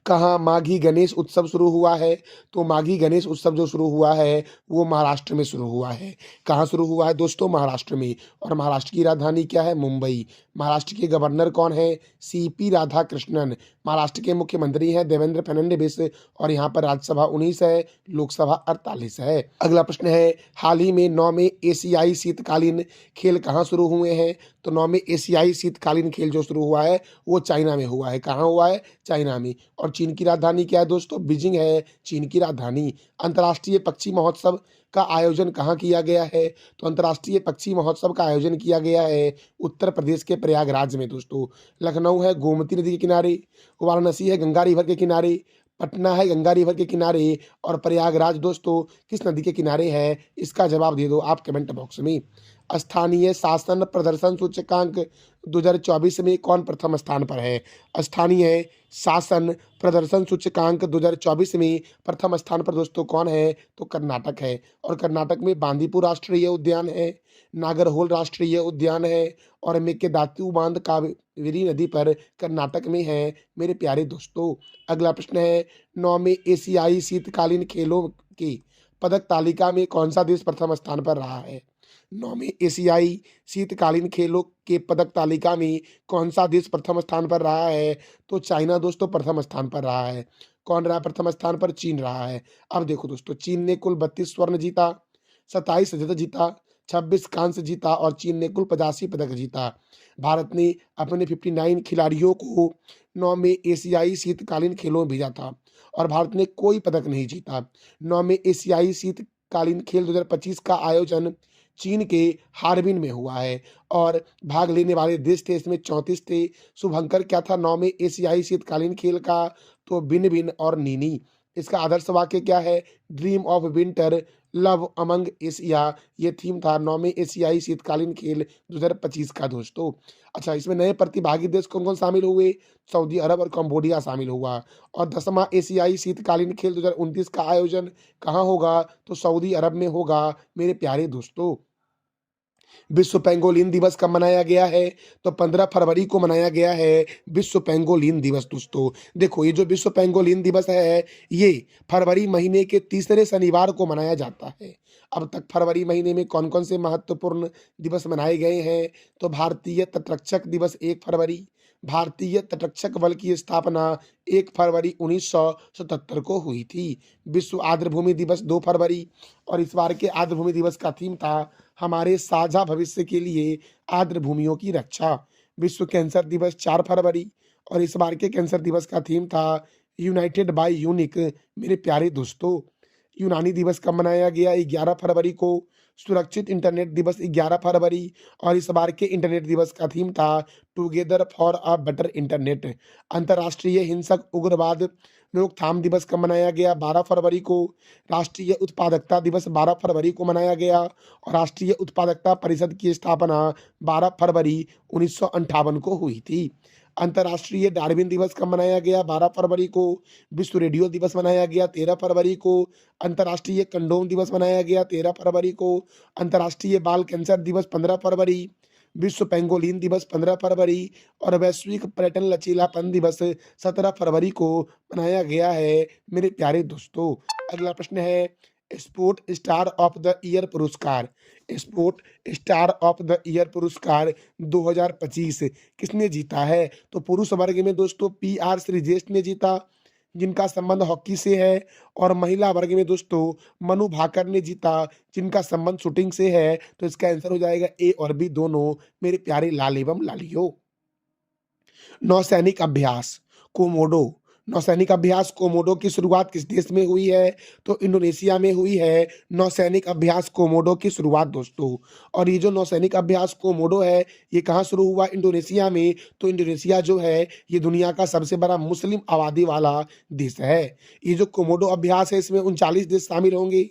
कहाँ माघी गणेश उत्सव शुरू हुआ है? तो माघी गणेश उत्सव जो शुरू हुआ है, वो महाराष्ट्र में शुरू हुआ है। कहाँ शुरू हुआ है दोस्तों? महाराष्ट्र में। और महाराष्ट्र की राजधानी क्या है? मुंबई। महाराष्ट्र के गवर्नर कौन है? सीपी राधाकृष्णन। महाराष्ट्र के मुख्यमंत्री हैं देवेंद्र फडणवीस और यहाँ पर राज्यसभा 19 है, लोकसभा 48 है। अगला प्रश्न है, हाल ही में 9वें एशियाई शीतकालीन खेल कहाँ शुरू हुए हैं? तो 9वें एशियाई शीतकालीन खेल जो शुरू हुआ है, वो चाइना में हुआ है। कहाँ हुआ है? चाइना में। और चीन की राजधानी क्या है दोस्तों? बीजिंग है चीन की राजधानी। अंतर्राष्ट्रीय पक्षी महोत्सव का आयोजन कहाँ किया गया है? तो अंतर्राष्ट्रीय पक्षी महोत्सव का आयोजन किया गया है उत्तर प्रदेश के प्रयागराज में दोस्तों। लखनऊ है गोमती नदी के किनारे, वाराणसी है गंगा रिवर के किनारे, पटना है गंगा रिवर के किनारे और प्रयागराज दोस्तों किस नदी के किनारे है? इसका जवाब दे दो आप कमेंट बॉक्स में। स्थानीय शासन प्रदर्शन सूचकांक 2024 में कौन प्रथम स्थान पर है? स्थानीय शासन प्रदर्शन सूचकांक 2024 में प्रथम स्थान पर दोस्तों कौन है? तो कर्नाटक है। और कर्नाटक में बांदीपुर राष्ट्रीय उद्यान है, नागरहोल राष्ट्रीय उद्यान है और मेकेदातु बांध कावेरी नदी पर कर्नाटक में है मेरे प्यारे दोस्तों। अगला प्रश्न है, 9वें एशियाई शीतकालीन खेलों की पदक तालिका में कौन सा देश प्रथम स्थान पर रहा है? 9वें एशियाई शीतकालीन खेलों के पदक तालिका में कौन सा देश प्रथम स्थान पर रहा है? तो चाइना दोस्तों प्रथम स्थान पर रहा है। कौन रहा प्रथम स्थान पर? चीन रहा है। अब देखो दोस्तों, चीन ने कुल 32 स्वर्ण जीता, 27 रजत जीता, 26 कांस्य जीता और चीन ने कुल 85 पदक जीता। भारत ने अपने 59 खिलाड़ियों को 9वें एशियाई शीतकालीन खेलों में भेजा था और भारत ने कोई पदक नहीं जीता। 9वें एशियाई शीतकालीन खेल 2025 का आयोजन चीन के हार्बिन में हुआ है और भाग लेने वाले देश थे इसमें 34 थे। शुभंकर क्या था 9वें एशियाई शीतकालीन खेल का? तो बिन बिन और नीनी। इसका आदर्श वाक्य क्या है? Dream of winter love among Asia, ये थीम था 9वें एशियाई शीतकालीन खेल 2025 का दोस्तों। अच्छा, इसमें नए प्रतिभागी देश कौन कौन शामिल हुए? सऊदी अरब और कंबोडिया शामिल हुआ। और 10वां एशियाई शीतकालीन खेल 2029 का आयोजन कहाँ होगा? तो सऊदी अरब में होगा मेरे प्यारे दोस्तों। विश्व पेंगोलिन दिवस कब मनाया गया है? तो 15 फरवरी को मनाया गया है विश्व पेंगोलिन दिवस दोस्तों। देखो, ये जो विश्व पेंगोलिन दिवस है, ये फरवरी महीने के तीसरे शनिवार को मनाया जाता है। अब तक फरवरी महीने में कौन कौन से महत्वपूर्ण दिवस मनाए गए हैं? तो भारतीय तटरक्षक दिवस 1 फरवरी, भारतीय तटरक्षक बल की स्थापना 1 फरवरी 1977 को हुई थी। विश्व आर्द्रभूमि दिवस 2 फरवरी और इस बार के आर्द्रभूमि दिवस का थीम था हमारे साझा भविष्य के लिए आर्द्र भूमियों की रक्षा। विश्व कैंसर दिवस 4 फरवरी और इस बार के कैंसर दिवस का थीम था यूनाइटेड बाय यूनिक मेरे प्यारे दोस्तों। यूनानी दिवस कब मनाया गया? 11 फरवरी को। सुरक्षित इंटरनेट दिवस 11 फरवरी और इस बार के इंटरनेट दिवस का थीम था together for a better internet. अंतर्राष्ट्रीय हिंसक उग्रवाद रोकथाम दिवस कब मनाया गया? 12 फरवरी को। राष्ट्रीय उत्पादकता दिवस 12 फरवरी को मनाया गया और राष्ट्रीय उत्पादकता परिषद की स्थापना 12 फरवरी 1958 को हुई थी। अंतर्राष्ट्रीय डार्विन दिवस कब मनाया गया? 12 फरवरी को। विश्व रेडियो दिवस मनाया गया 13 फरवरी को। अंतर्राष्ट्रीय कंडोम दिवस मनाया गया 13 फरवरी को। अंतर्राष्ट्रीय बाल कैंसर दिवस 15 फरवरी। विश्व पेंगोलिन दिवस 15 फरवरी और वैश्विक पर्यटन लचीलापन दिवस 17 फरवरी को मनाया गया है मेरे प्यारे दोस्तों। अगला प्रश्न है, sport star of the year पुरस्कार, sport star of the year पुरस्कार 2025 किसने जीता है? तो पुरुष वर्ग में दोस्तों PR श्रीजेश ने जीता, जिनका संबंध हॉकी से है। और महिला वर्ग में दोस्तों मनु भाकर ने जीता, जिनका संबंध शूटिंग से है। तो इसका आंसर हो जाएगा ए और बी दोनों मेरे प्यारे लाल एवं लालियों। नौसैनिक अभ्यास कोमोडो, नौसैनिक अभ्यास कोमोडो की शुरुआत किस देश में हुई है? तो इंडोनेशिया में हुई है नौसैनिक अभ्यास कोमोडो की शुरुआत दोस्तों। और ये जो नौसैनिक अभ्यास कोमोडो है, ये कहाँ शुरू हुआ? इंडोनेशिया में। तो इंडोनेशिया जो है ये दुनिया का सबसे बड़ा मुस्लिम आबादी वाला देश है। ये जो कोमोडो अभ्यास है, इसमें 39 देश शामिल होंगे।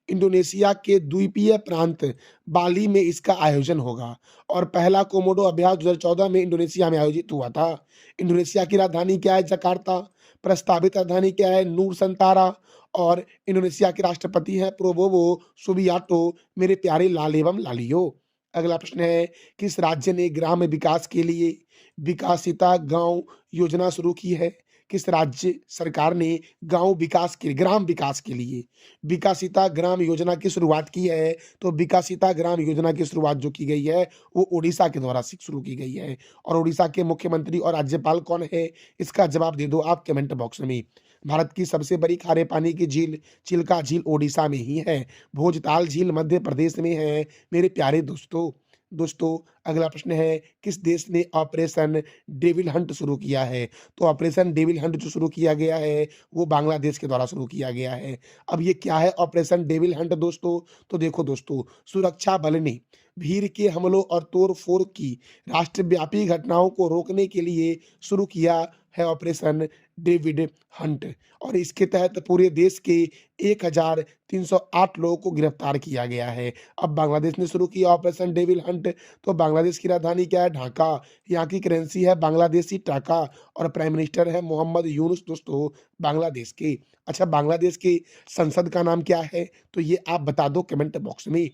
इंडोनेशिया के द्वीपीय प्रांत बाली में इसका आयोजन होगा और पहला कोमोडो अभ्यास 2014 में इंडोनेशिया में आयोजित हुआ था। इंडोनेशिया की राजधानी क्या है? जकार्ता। प्रस्तावित राजधानी क्या है? नूर संतारा। और इंडोनेशिया के राष्ट्रपति हैं प्रोबोवो सुबियाटो मेरे प्यारे लाल एवं लालियों। अगला प्रश्न है, किस राज्य ने ग्राम विकास के लिए विकासिता गांव योजना शुरू की है? किस राज्य सरकार ने ग्राम विकास के लिए विकासिता ग्राम योजना की शुरुआत की है? तो विकासिता ग्राम योजना की शुरुआत जो की गई है वो उड़ीसा के द्वारा शुरू की गई है। और उड़ीसा के मुख्यमंत्री और राज्यपाल कौन है? इसका जवाब दे दो आप कमेंट बॉक्स में। भारत की सबसे बड़ी खारे पानी की झील चिल्का झील ओडिशा में ही है। भोजताल झील मध्य प्रदेश में है। मेरे प्यारे दोस्तों, अगला प्रश्न है, किस देश ने ऑपरेशन डेविल हंट शुरू किया है? तो ऑपरेशन डेविल हंट जो शुरू किया गया है वो बांग्लादेश के द्वारा शुरू किया गया है। अब ये क्या है ऑपरेशन डेविल हंट दोस्तों? तो देखो दोस्तों, सुरक्षा बल ने भीड़ के हमलों और तोड़-फोड़ की राष्ट्रव्यापी घटनाओं को रोकने के लिए शुरू किया है ऑपरेशन डेविड हंट। और इसके तहत पूरे देश के 1308 लोगों को गिरफ्तार किया गया है। अब बांग्लादेश ने शुरू किया ऑपरेशन डेविल हंट। तो बांग्लादेश की राजधानी क्या है? ढाका। यहाँ की करेंसी है बांग्लादेशी टाका और प्राइम मिनिस्टर है मोहम्मद यूनुस दोस्तों बांग्लादेश के। अच्छा, बांग्लादेश के संसद का नाम क्या है? तो ये आप बता दो कमेंट बॉक्स में।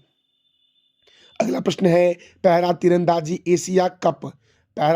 अगला प्रश्न है, पैरा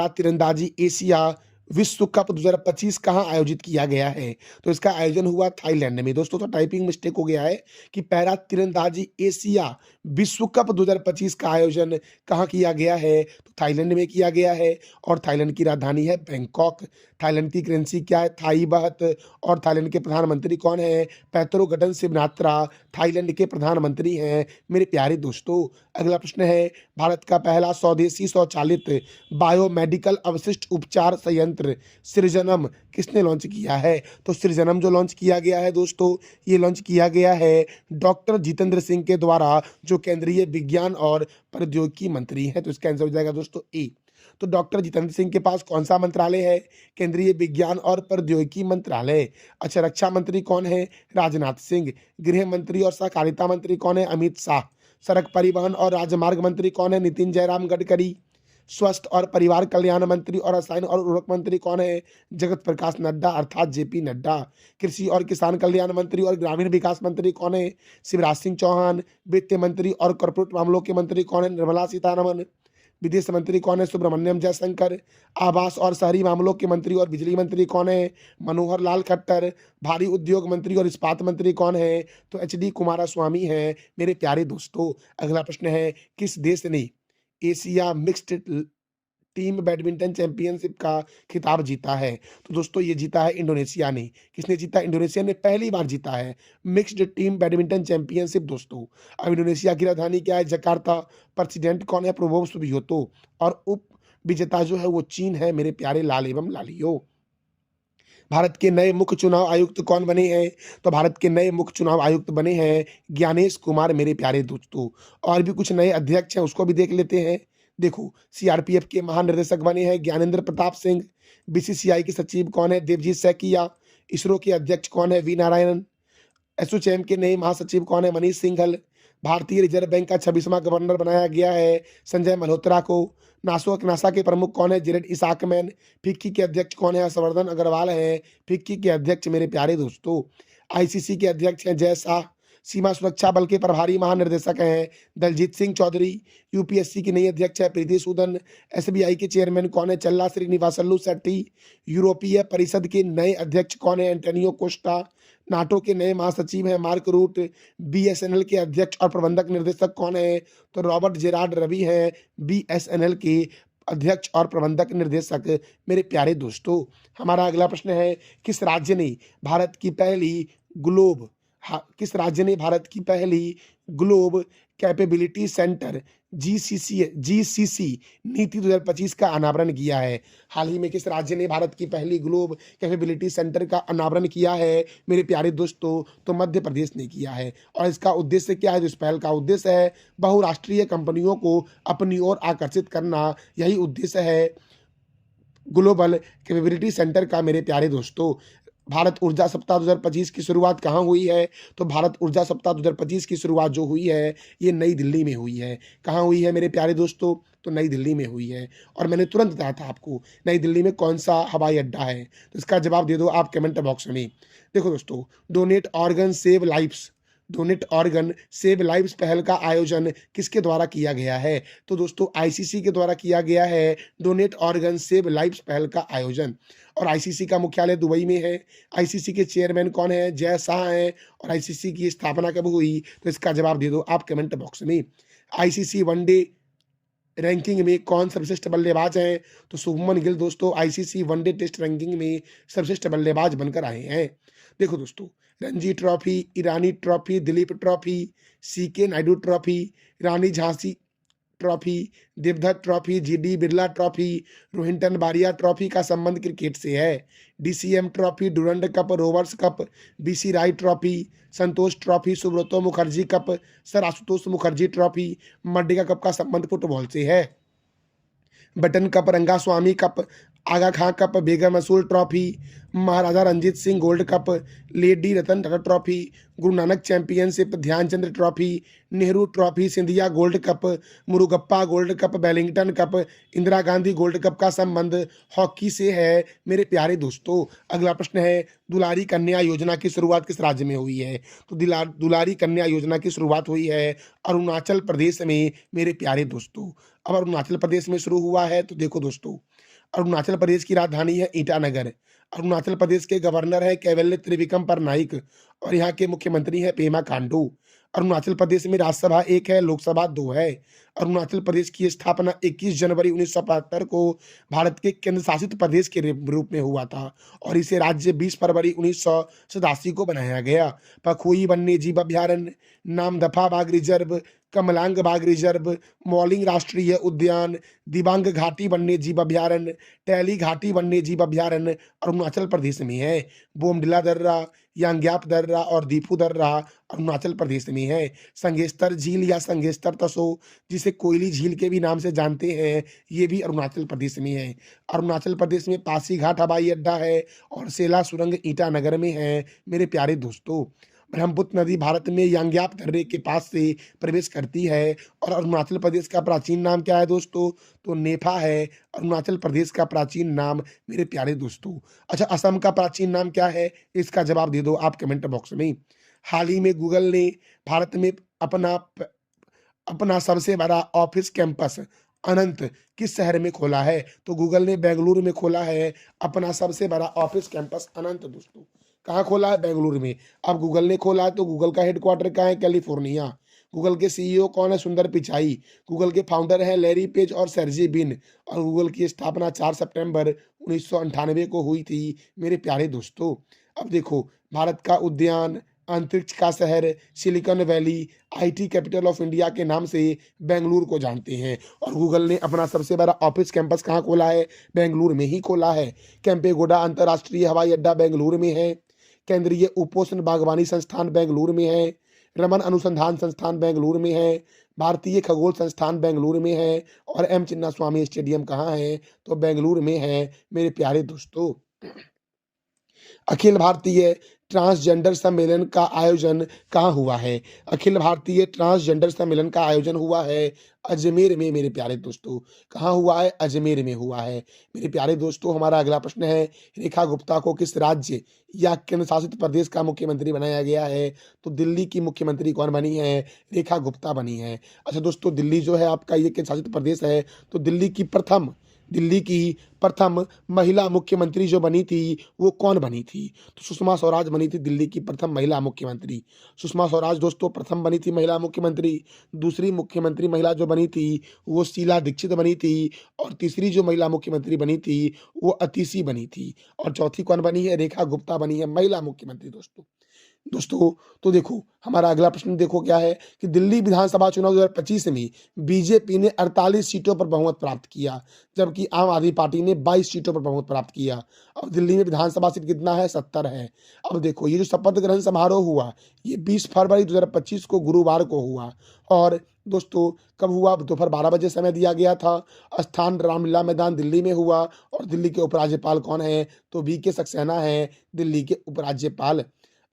तीरंदाजी एशिया विश्व कप 2025 कहाँ आयोजित किया गया है? तो इसका आयोजन हुआ थाईलैंड में। दोस्तों तो टाइपिंग मिस्टेक हो गया है कि पैरा तीरंदाजी एशिया विश्व कप 2025 का आयोजन कहाँ किया गया है? तो थाईलैंड में किया गया है और थाईलैंड की राजधानी है बैंकॉक। थाईलैंड की करेंसी क्या है? थाई बात। और थाईलैंड के प्रधानमंत्री कौन है? पैतरो गडन सिबनात्रा थाईलैंड के प्रधानमंत्री हैं। मेरे प्यारे दोस्तों, अगला प्रश्न है, भारत का पहला स्वदेशी स्वचालित बायोमेडिकल अवशिष्ट उपचार संयंत्र सृजनम किसने लॉन्च किया है? तो सृजनम जो लॉन्च किया गया है दोस्तों, ये लॉन्च किया गया है डॉक्टर जितेंद्र सिंह के द्वारा, जो केंद्रीय विज्ञान और प्रौद्योगिकी मंत्री हैं। तो इसका आंसर हो जाएगा दोस्तों ए। तो डॉक्टर जितेंद्र सिंह के पास कौन सा मंत्रालय है? केंद्रीय विज्ञान और प्रौद्योगिकी मंत्रालय। अच्छा, रक्षा मंत्री कौन है? राजनाथ सिंह। गृह मंत्री और सहकारिता मंत्री कौन है? अमित शाह। सड़क परिवहन और राजमार्ग मंत्री कौन है? नितिन जयराम गडकरी। स्वास्थ्य और परिवार कल्याण मंत्री और रसायन और उर्वरक मंत्री कौन है? जगत प्रकाश नड्डा अर्थात जेपी नड्डा। कृषि और किसान कल्याण मंत्री और ग्रामीण विकास मंत्री कौन है? शिवराज सिंह चौहान। वित्त मंत्री और कॉर्पोरेट मामलों के मंत्री कौन है? निर्मला सीतारमण। विदेश मंत्री कौन है? सुब्रमण्यम जयशंकर। आवास और शहरी मामलों के मंत्री और बिजली मंत्री कौन है? मनोहर लाल खट्टर। भारी उद्योग मंत्री और इस्पात मंत्री कौन है? तो एचडी कुमारस्वामी है। मेरे प्यारे दोस्तों, अगला प्रश्न है, किस देश ने Asia mixed team badminton championship का खिताब जीता है? तो दोस्तों ये जीता है इंडोनेशिया ने। किसने जीता? इंडोनेशिया ने पहली बार जीता है मिक्स्ड टीम बैडमिंटन चैंपियनशिप दोस्तों। अब इंडोनेशिया की राजधानी क्या है? जकार्ता। प्रेसिडेंट कौन है? प्रबोवो सुबियोतो। और उप विजेता जो है वो चीन है। मेरे प्यारे लाल एवं लालियो, भारत के नए मुख्य चुनाव आयुक्त कौन बने हैं? तो भारत के नए मुख्य चुनाव आयुक्त बने हैं ज्ञानेश कुमार। मेरे प्यारे दोस्तों, और भी कुछ नए अध्यक्ष हैं उसको भी देख लेते हैं। देखो, सीआरपीएफ के महानिदेशक बने हैं ज्ञानेंद्र प्रताप सिंह। बीसीसीआई के सचिव कौन है? देवजीत सैकिया। इसरो के अध्यक्ष कौन है? वी नारायणन। एसोचैम के नए महासचिव कौन है? मनीष सिंघल। भारतीय रिजर्व बैंक का 26वां गवर्नर बनाया गया है संजय मल्होत्रा को। नासा के प्रमुख कौन है? जेरेड इसाकमैन। फिक्की के अध्यक्ष कौन है? हर्षवर्धन अग्रवाल है फिक्की के अध्यक्ष। मेरे प्यारे दोस्तों, आईसीसी के अध्यक्ष हैं जय शाह। सीमा सुरक्षा बल के प्रभारी महानिर्देशक हैं दलजीत सिंह चौधरी। यूपीएससी की नई अध्यक्ष है प्रीति सूदन। एसबीआई के चेयरमैन कौन है? चल्ला श्रीनिवासल्लू शेट्टी। यूरोपीय परिषद के नए अध्यक्ष कौन है? Antonio Costa. नाटो के नए महासचिव हैं मार्क रूट। बीएसएनएल के अध्यक्ष और प्रबंधक निर्देशक कौन है? तो रॉबर्ट जेरार्ड रवि हैं बीएसएनएल के अध्यक्ष और प्रबंधक निर्देशक। मेरे प्यारे दोस्तों, हमारा अगला प्रश्न है, किस राज्य ने भारत की पहली ग्लोब कैपेबिलिटी सेंटर जीसीसी नीति 2025 का अनावरण किया है? हाल ही में किस राज्य ने भारत की पहली ग्लोब कैपेबिलिटी सेंटर का अनावरण किया है? मेरे प्यारे दोस्तों, तो मध्य प्रदेश ने किया है। और इसका उद्देश्य क्या है? तो इस पहल का उद्देश्य है बहुराष्ट्रीय कंपनियों को अपनी ओर आकर्षित करना। यही उद्देश्य है ग्लोबल कैपेबिलिटी सेंटर का। मेरे प्यारे दोस्तों, भारत ऊर्जा सप्ताह 2025 की शुरुआत कहाँ हुई है? तो भारत ऊर्जा सप्ताह 2025 की शुरुआत जो हुई है ये नई दिल्ली में हुई है। कहाँ हुई है मेरे प्यारे दोस्तों? तो नई दिल्ली में हुई है। और मैंने तुरंत बताया था आपको नई दिल्ली में कौन सा हवाई अड्डा है। तो इसका जवाब दे दो आप कमेंट बॉक्स में। देखो दोस्तों, donate organ save lives donate organ save lives पहल का आयोजन किसके द्वारा किया गया है? तो दोस्तों आईसीसी के द्वारा किया गया है डोनेट ऑर्गन सेव लाइव्स पहल का आयोजन। और आईसीसी का मुख्यालय दुबई में है। आईसीसी के चेयरमैन कौन है? जय शाह हैं। और आईसीसी की स्थापना कब हुई? तो इसका जवाब दे दो आप कमेंट बॉक्स में। आईसीसी वनडे रैंकिंग में कौन सर्वश्रेष्ठ बल्लेबाज हैं? तो शुभमन गिल दोस्तों आईसीसी वनडे टेस्ट रैंकिंग में सर्वश्रेष्ठ बल्लेबाज बनकर आए हैं। देखो दोस्तों, Ranji trophy, Irani trophy, Duleep trophy, CK Naidu trophy, Rani Jhansi trophy, Deodhar trophy, GD Birla trophy, Rohinton Baria trophy का संबंध क्रिकेट से है। DCM trophy, Durand cup, Rovers cup, BC Roy trophy, Santosh trophy, Subroto Mukherjee cup, sir Ashutosh Mukherjee trophy, Merdeka cup का संबंध फुटबॉल से है। Beighton cup, Rangaswamy cup, Aga Khan cup, Begum Rasul trophy, Maharaja Ranjit Singh gold cup, lady Ratan Tata trophy, Guru Nanak championship, Dhyan Chandra trophy, Nehru trophy, Scindia gold cup, Murugappa gold cup, Wellington cup, Indira Gandhi gold cup का संबंध हॉकी से है मेरे प्यारे दोस्तों। अगला प्रश्न है, दुलारी कन्या योजना की शुरुआत किस राज्य में हुई है? तो दुलारी कन्या योजना की शुरुआत हुई है अरुणाचल प्रदेश में मेरे प्यारे दोस्तों। अब अरुणाचल प्रदेश में शुरू हुआ है तो देखो दोस्तों, अरुणाचल प्रदेश की राजधानी है ईटानगर। अरुणाचल प्रदेश के गवर्नर है कैवल्य त्रिविक्रम परनाइक और यहाँ के मुख्यमंत्री है पेमा खांडू। अरुणाचल प्रदेश में राज्यसभा 1 है, लोकसभा 2 है। अरुणाचल प्रदेश की स्थापना 21 जनवरी 1975 को भारत के केंद्र शासित प्रदेश के रूप में हुआ था और इसे राज्य 20 फरवरी 1987 को बनाया गया। पखोई वन्य जीव अभ्यारण्य, नामदफा बाघ रिजर्व, कमलांग बाघ रिजर्व, मौलिंग राष्ट्रीय उद्यान, दिबांग घाटी वन्य जीव अभ्यारण्य, टैली घाटी वन्य जीव अभ्यारण्य अरुणाचल प्रदेश में है। बोमडिला दर्रा, यांग्याप दर्रा और दीफू दर्रा अरुणाचल प्रदेश में है। संगेस्तर झील या संगेस्तर तसो, जिसे कोयली झील के भी नाम से जानते हैं, ये भी अरुणाचल प्रदेश में है। अरुणाचल प्रदेश में पासीघाट हवाई अड्डा है और सेला सुरंग ईटानगर में है मेरे प्यारे दोस्तों। ब्रह्मपुत्र नदी भारत में यांग्याप दर्रे के पास से प्रवेश करती है और अरुणाचल प्रदेश का प्राचीन नाम क्या है दोस्तों? तो नेफा है अरुणाचल प्रदेश का प्राचीन नाम मेरे प्यारे दोस्तों। अच्छा, असम का प्राचीन नाम क्या है? इसका जवाब दे दो आप कमेंट बॉक्स में। हाल ही में गूगल ने भारत में अपना सबसे बड़ा ऑफिस कैंपस अनंत किस शहर में खोला है? तो गूगल ने बेंगलुरु में खोला है अपना सबसे बड़ा ऑफिस कैंपस अनंत दोस्तों। कहाँ खोला है? बेंगलुरु में। अब गूगल ने खोला है तो गूगल का हेडक्वार्टर कहाँ है? कैलिफोर्निया। गूगल के सीईओ कौन है? सुंदर पिचाई। गूगल के फाउंडर हैं लैरी पेज और सर्जी बिन और गूगल की स्थापना 4 सितंबर 1998 को हुई थी मेरे प्यारे दोस्तों। अब देखो, भारत का उद्यान, अंतरिक्ष का शहर, silicon valley, IT capital of India के नाम से बेंगलुरु को जानते हैं और गूगल ने अपना सबसे बड़ा ऑफिस कैंपस कहाँ खोला है? बेंगलुरु में ही खोला है। कैंपेगौड़ा अंतर्राष्ट्रीय हवाई अड्डा बेंगलुरु में है। केंद्रीय उपोष्ण बागवानी संस्थान बेंगलुरु में है। रमन अनुसंधान संस्थान बेंगलुरु में है। भारतीय खगोल संस्थान बेंगलुरु में है और एम चिन्नास्वामी स्टेडियम कहाँ है? तो बेंगलुरु में है मेरे प्यारे दोस्तों। अखिल भारतीय ट्रांसजेंडर सम्मेलन का आयोजन कहाँ हुआ है? अखिल भारतीय ट्रांसजेंडर सम्मेलन का आयोजन हुआ है अजमेर में मेरे प्यारे दोस्तों। कहाँ हुआ है? अजमेर में हुआ है मेरे प्यारे दोस्तों। हमारा अगला प्रश्न है, रेखा गुप्ता को किस राज्य या केंद्र शासित प्रदेश का मुख्यमंत्री बनाया गया है? तो दिल्ली की मुख्यमंत्री कौन बनी है? रेखा गुप्ता बनी है। अच्छा दोस्तों, दिल्ली जो है आपका ये केंद्र शासित प्रदेश है तो दिल्ली की प्रथम महिला मुख्यमंत्री जो बनी थी वो कौन बनी थी? तो सुषमा स्वराज बनी थी दिल्ली की प्रथम महिला मुख्यमंत्री। सुषमा स्वराज दोस्तों प्रथम बनी थी महिला मुख्यमंत्री। दूसरी मुख्यमंत्री महिला जो बनी थी वो शीला दीक्षित बनी थी और तीसरी जो महिला मुख्यमंत्री बनी थी वो अतिशी बनी थी और चौथी कौन बनी है? रेखा गुप्ता बनी है महिला मुख्यमंत्री दोस्तों। तो देखो, हमारा अगला प्रश्न देखो क्या है कि दिल्ली विधानसभा चुनाव 2025 में बीजेपी ने 48 सीटों पर बहुमत प्राप्त किया जबकि आम आदमी पार्टी ने 22 सीटों पर बहुमत प्राप्त किया। अब दिल्ली में विधानसभा सीट कितना है? 70 है। अब देखो, ये जो शपथ ग्रहण समारोह हुआ ये 20 फरवरी 2025 को गुरुवार को हुआ और दोस्तों कब हुआ? दोपहर 12 बजे समय दिया गया था। स्थान रामलीला मैदान दिल्ली में हुआ और दिल्ली के उपराज्यपाल कौन है? तो वी.के. सक्सेना है दिल्ली के उपराज्यपाल।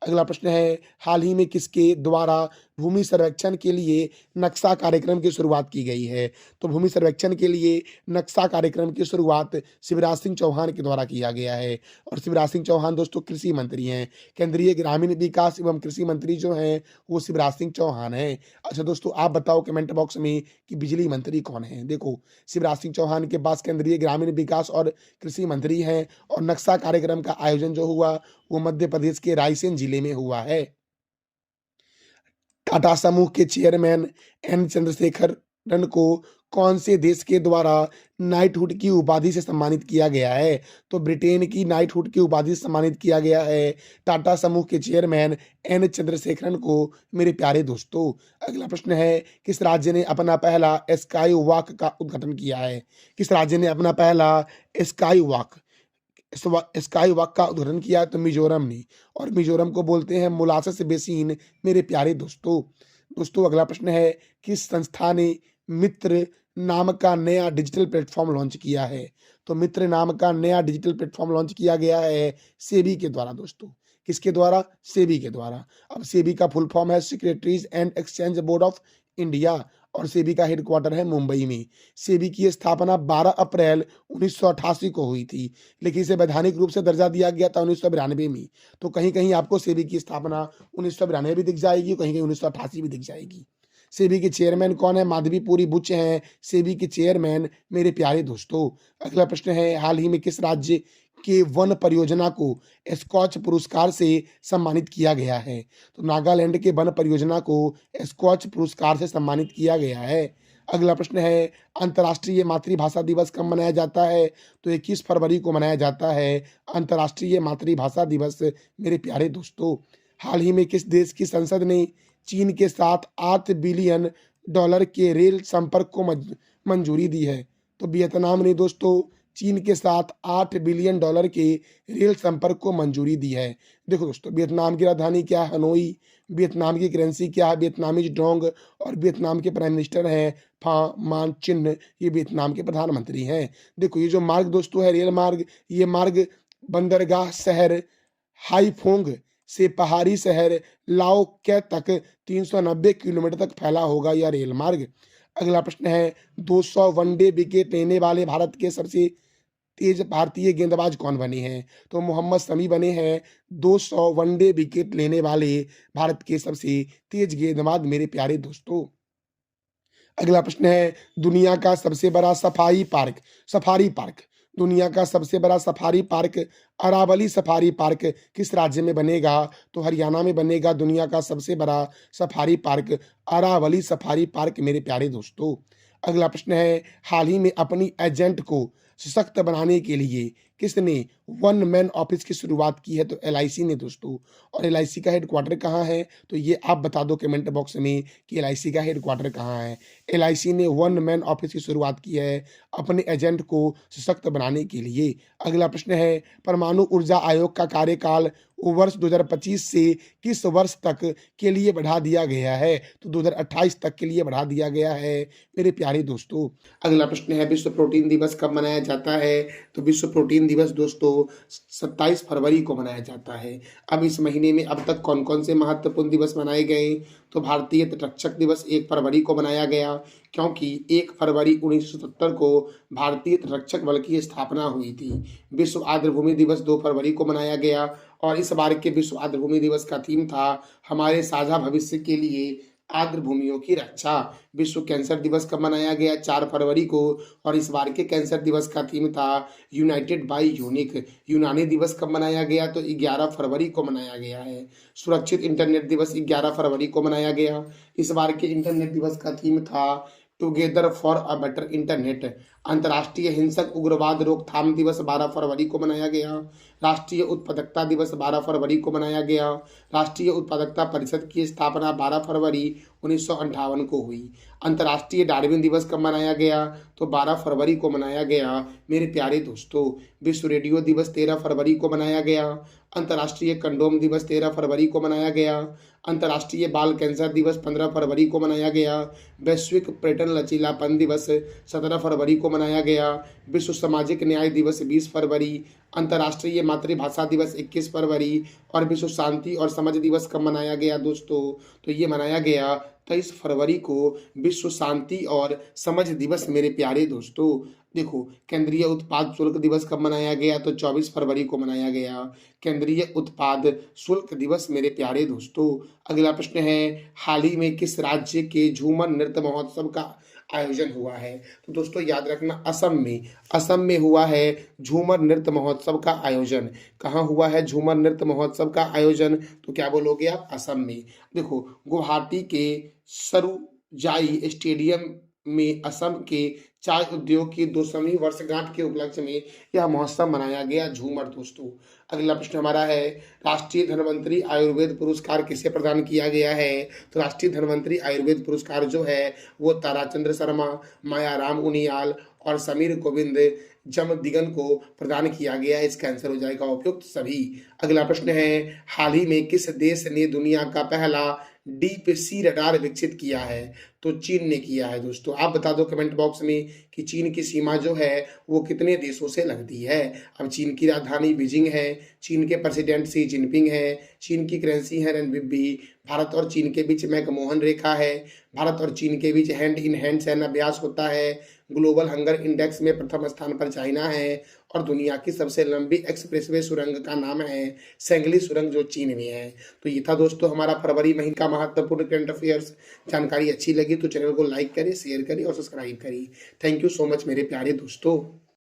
अगला प्रश्न है, हाल ही में किसके द्वारा भूमि सर्वेक्षण के लिए नक्शा कार्यक्रम की शुरुआत की गई है? तो भूमि सर्वेक्षण के लिए नक्शा कार्यक्रम की शुरुआत शिवराज सिंह चौहान के द्वारा किया गया है और शिवराज सिंह चौहान दोस्तों कृषि मंत्री हैं। केंद्रीय ग्रामीण विकास एवं कृषि मंत्री जो हैं वो शिवराज सिंह चौहान हैं। अच्छा दोस्तों, आप बताओ कमेंट बॉक्स में कि बिजली मंत्री कौन है? देखो, शिवराज सिंह चौहान के पास केंद्रीय ग्रामीण विकास और कृषि मंत्री हैं और नक्शा कार्यक्रम का आयोजन जो हुआ वो मध्य प्रदेश के रायसेन जिले में हुआ है। टाटा समूह के चेयरमैन एन चंद्रशेखरन को कौन से देश के द्वारा नाइटहुड की उपाधि से सम्मानित किया गया है? तो ब्रिटेन की नाइटहुड की उपाधि से सम्मानित किया गया है टाटा समूह के चेयरमैन एन चंद्रशेखरन को मेरे प्यारे दोस्तों। अगला प्रश्न है, किस राज्य ने अपना पहला स्काई वॉक का उद्घाटन किया है? किस राज्य ने अपना पहला स्काई वॉक स्काई वॉक का उद्घाटन किया? तो मिजोरम ने, और मिजोरम को बोलते हैं मोलासेस बेसिन मेरे प्यारे दोस्तों। दोस्तों अगला प्रश्न है, किस संस्था ने मित्र नाम का नया डिजिटल प्लेटफॉर्म लॉन्च किया है? तो मित्र नाम का नया डिजिटल प्लेटफॉर्म लॉन्च किया गया है सेबी के द्वारा दोस्तों। किसके द्वारा? सेबी के द्वारा। अब सेबी का फुल फॉर्म है securities and exchange board of India और सेबी का हेडक्वार्टर है मुंबई में। सेबी की स्थापना 12 अप्रैल 1988 को हुई थी, लेकिन इसे वैधानिक रूप से दर्जा दिया गया था 1992 में। तो कहीं कहीं आपको सेबी की स्थापना 1992 भी दिख जाएगी, कहीं कहीं 1988 भी दिख जाएगी। सेबी के चेयरमैन कौन है? माधवीपुरी बुच हैं सेबी के चेयरमैन मेरे प्यारे दोस्तों। अगला प्रश्न है, हाल ही में किस राज्य के वन परियोजना को स्कॉच पुरस्कार से सम्मानित किया गया है? तो नागालैंड के वन परियोजना को स्कॉच पुरस्कार से सम्मानित किया गया है। अगला प्रश्न है, अंतर्राष्ट्रीय मातृभाषा दिवस कब मनाया जाता है? तो 21 फरवरी को मनाया जाता है अंतर्राष्ट्रीय मातृभाषा दिवस मेरे प्यारे दोस्तों। हाल ही में किस देश की संसद ने चीन के साथ $8 बिलियन के रेल संपर्क को मंजूरी दी है? तो वियतनाम ने दोस्तों चीन के साथ $8 बिलियन के रेल संपर्क को मंजूरी दी है। देखो दोस्तों, वियतनाम की राजधानी क्या है? हनोई। वियतनाम की करेंसी क्या है? Vietnamese Dong. और वियतनाम के प्राइम मिनिस्टर हैं फा मान चिन्ह, ये वियतनाम के प्रधानमंत्री हैं। देखो, ये जो मार्ग दोस्तों है रेल मार्ग, ये मार्ग बंदरगाह शहर हाईफोंग से पहाड़ी शहर लाओ कै तक 390 किलोमीटर तक फैला होगा यह रेल मार्ग। अगला प्रश्न है, 200 वनडे विकेट लेने वाले भारत के सबसे तेज भारतीय गेंदबाज कौन बने हैं? तो मोहम्मद शमी बने हैं 200 वनडे विकेट लेने वाले भारत के सबसे तेज गेंदबाज मेरे प्यारे दोस्तों। अगला प्रश्न है, दुनिया का सबसे बड़ा सफारी पार्क दुनिया का सबसे बड़ा safari park Aravalli safari park किस राज्य में बनेगा? तो हरियाणा में बनेगा दुनिया का सबसे बड़ा safari park Aravalli safari park मेरे प्यारे दोस्तों। अगला प्रश्न है, हाल ही में अपनी एजेंट को सशक्त बनाने के लिए किसने वन मैन ऑफिस की शुरुआत की है? तो एलआईसी ने दोस्तों। और एलआईसी का हेडक्वार्टर कहाँ है? तो ये आप बता दो कमेंट बॉक्स में कि एलआईसी का हेडक्वार्टर कहाँ है। एलआईसी ने वन मैन ऑफिस की शुरुआत की है अपने एजेंट को सशक्त बनाने के लिए। अगला प्रश्न है, परमाणु ऊर्जा आयोग का कार्यकाल वर्ष 2025 से किस वर्ष तक के लिए बढ़ा दिया गया है? तो 2028 तक के लिए बढ़ा दिया गया है मेरे प्यारे दोस्तों। अगला प्रश्न है, विश्व प्रोटीन दिवस कब मनाया जाता है? तो विश्व प्रोटीन दिवस दोस्तों 27 फरवरी को मनाया जाता है। अब इस महीने में अब तक कौन कौन से महत्वपूर्ण दिवस मनाए गए? तो भारतीय तटरक्षक दिवस 1 फरवरी को मनाया गया, क्योंकि 1 फरवरी 1970 को भारतीय तटरक्षक बल की स्थापना हुई थी। विश्व आर्द्रभूमि दिवस 2 फरवरी को मनाया गया और इस बार के विश्व आर्द्रभूमि दिवस का थीम था हमारे साझा भविष्य के लिए आर्द्र भूमियों की रक्षा। विश्व कैंसर दिवस कब मनाया गया? 4 फरवरी को और इस बार के कैंसर दिवस का थीम था यूनाइटेड बाय यूनिक। यूनानी दिवस कब मनाया गया? तो 11 फरवरी को मनाया गया है। सुरक्षित इंटरनेट दिवस 11 फरवरी को मनाया गया। इस बार के इंटरनेट दिवस का थीम था together for a better internet. अंतर्राष्ट्रीय हिंसक उग्रवाद रोकथाम दिवस 12 फरवरी को मनाया गया। राष्ट्रीय उत्पादकता दिवस 12 फरवरी को मनाया गया। राष्ट्रीय उत्पादकता परिषद की स्थापना 12 फरवरी 1958 को हुई। अंतर्राष्ट्रीय डार्विन दिवस कब मनाया गया? तो 12 फरवरी को मनाया गया मेरे प्यारे दोस्तों। विश्व रेडियो दिवस 13 फरवरी को मनाया गया। अंतर्राष्ट्रीय कंडोम दिवस 13 फरवरी को मनाया गया। अंतर्राष्ट्रीय बाल कैंसर दिवस 15 फरवरी को मनाया गया। वैश्विक पर्यटन लचीलापन दिवस 17 फरवरी को मनाया गया। विश्व सामाजिक न्याय दिवस 20 फरवरी। अंतर्राष्ट्रीय मातृभाषा दिवस 21 फरवरी। और विश्व शांति और समझ दिवस कब मनाया गया दोस्तों? तो ये मनाया गया 23 फरवरी को, विश्व शांति और समझ दिवस मेरे प्यारे दोस्तों। देखो, केंद्रीय उत्पाद शुल्क दिवस कब मनाया गया? तो 24 फरवरी को मनाया गया, केंद्रीय उत्पाद शुल्क दिवस मेरे प्यारे दोस्तों। अगला प्रश्न है, हाल ही में किस राज्य के झूमर नृत्य महोत्सव का आयोजन हुआ है? तो दोस्तों याद रखना, असम में हुआ है झूमर नृत्य महोत्सव का आयोजन। कहाँ हुआ है झूमर नृत्य महोत्सव का आयोजन? तो क्या बोलोगे आप? असम में। देखो, गुवाहाटी के सरुजाई स्टेडियम में असम के चाय उद्योग की 200वीं वर्षगांठ के उपलक्ष्य में यह महोत्सव मनाया गया झूमर दोस्तों। अगला प्रश्न हमारा है, राष्ट्रीय धन्वंतरी आयुर्वेद पुरस्कार किसे प्रदान किया गया है? तो राष्ट्रीय धन्वंतरी आयुर्वेद पुरस्कार जो है वो ताराचंद्र शर्मा, मायाराम उनियाल और समीर गोविंद जमदिगन को प्रदान किया गया। इसका आंसर हो जाएगा उपयुक्त सभी। अगला प्रश्न है, हाल ही में किस देश ने दुनिया का पहला डीप सी रडार विकसित किया है? तो चीन ने किया है दोस्तों। आप बता दो कमेंट बॉक्स में कि चीन की सीमा जो है वो कितने देशों से लगती है। अब चीन की राजधानी बीजिंग है, चीन के प्रेसिडेंट शी जिनपिंग है, चीन की करेंसी है रेनबिबी, भारत और चीन के बीच मैकमोहन रेखा है, भारत और चीन के बीच हैंड इन हैंड सैन्य अभ्यास होता है, ग्लोबल हंगर इंडेक्स में प्रथम स्थान पर चाइना है, और दुनिया की सबसे लंबी एक्सप्रेसवे सुरंग का नाम है सेंगली सुरंग जो चीन में है। तो ये था दोस्तों हमारा फरवरी महीने का महत्वपूर्ण करंट अफेयर्स। जानकारी अच्छी लगी तो चैनल को लाइक करें, शेयर करें और सब्सक्राइब करें। थैंक यू सो मच मेरे प्यारे दोस्तों।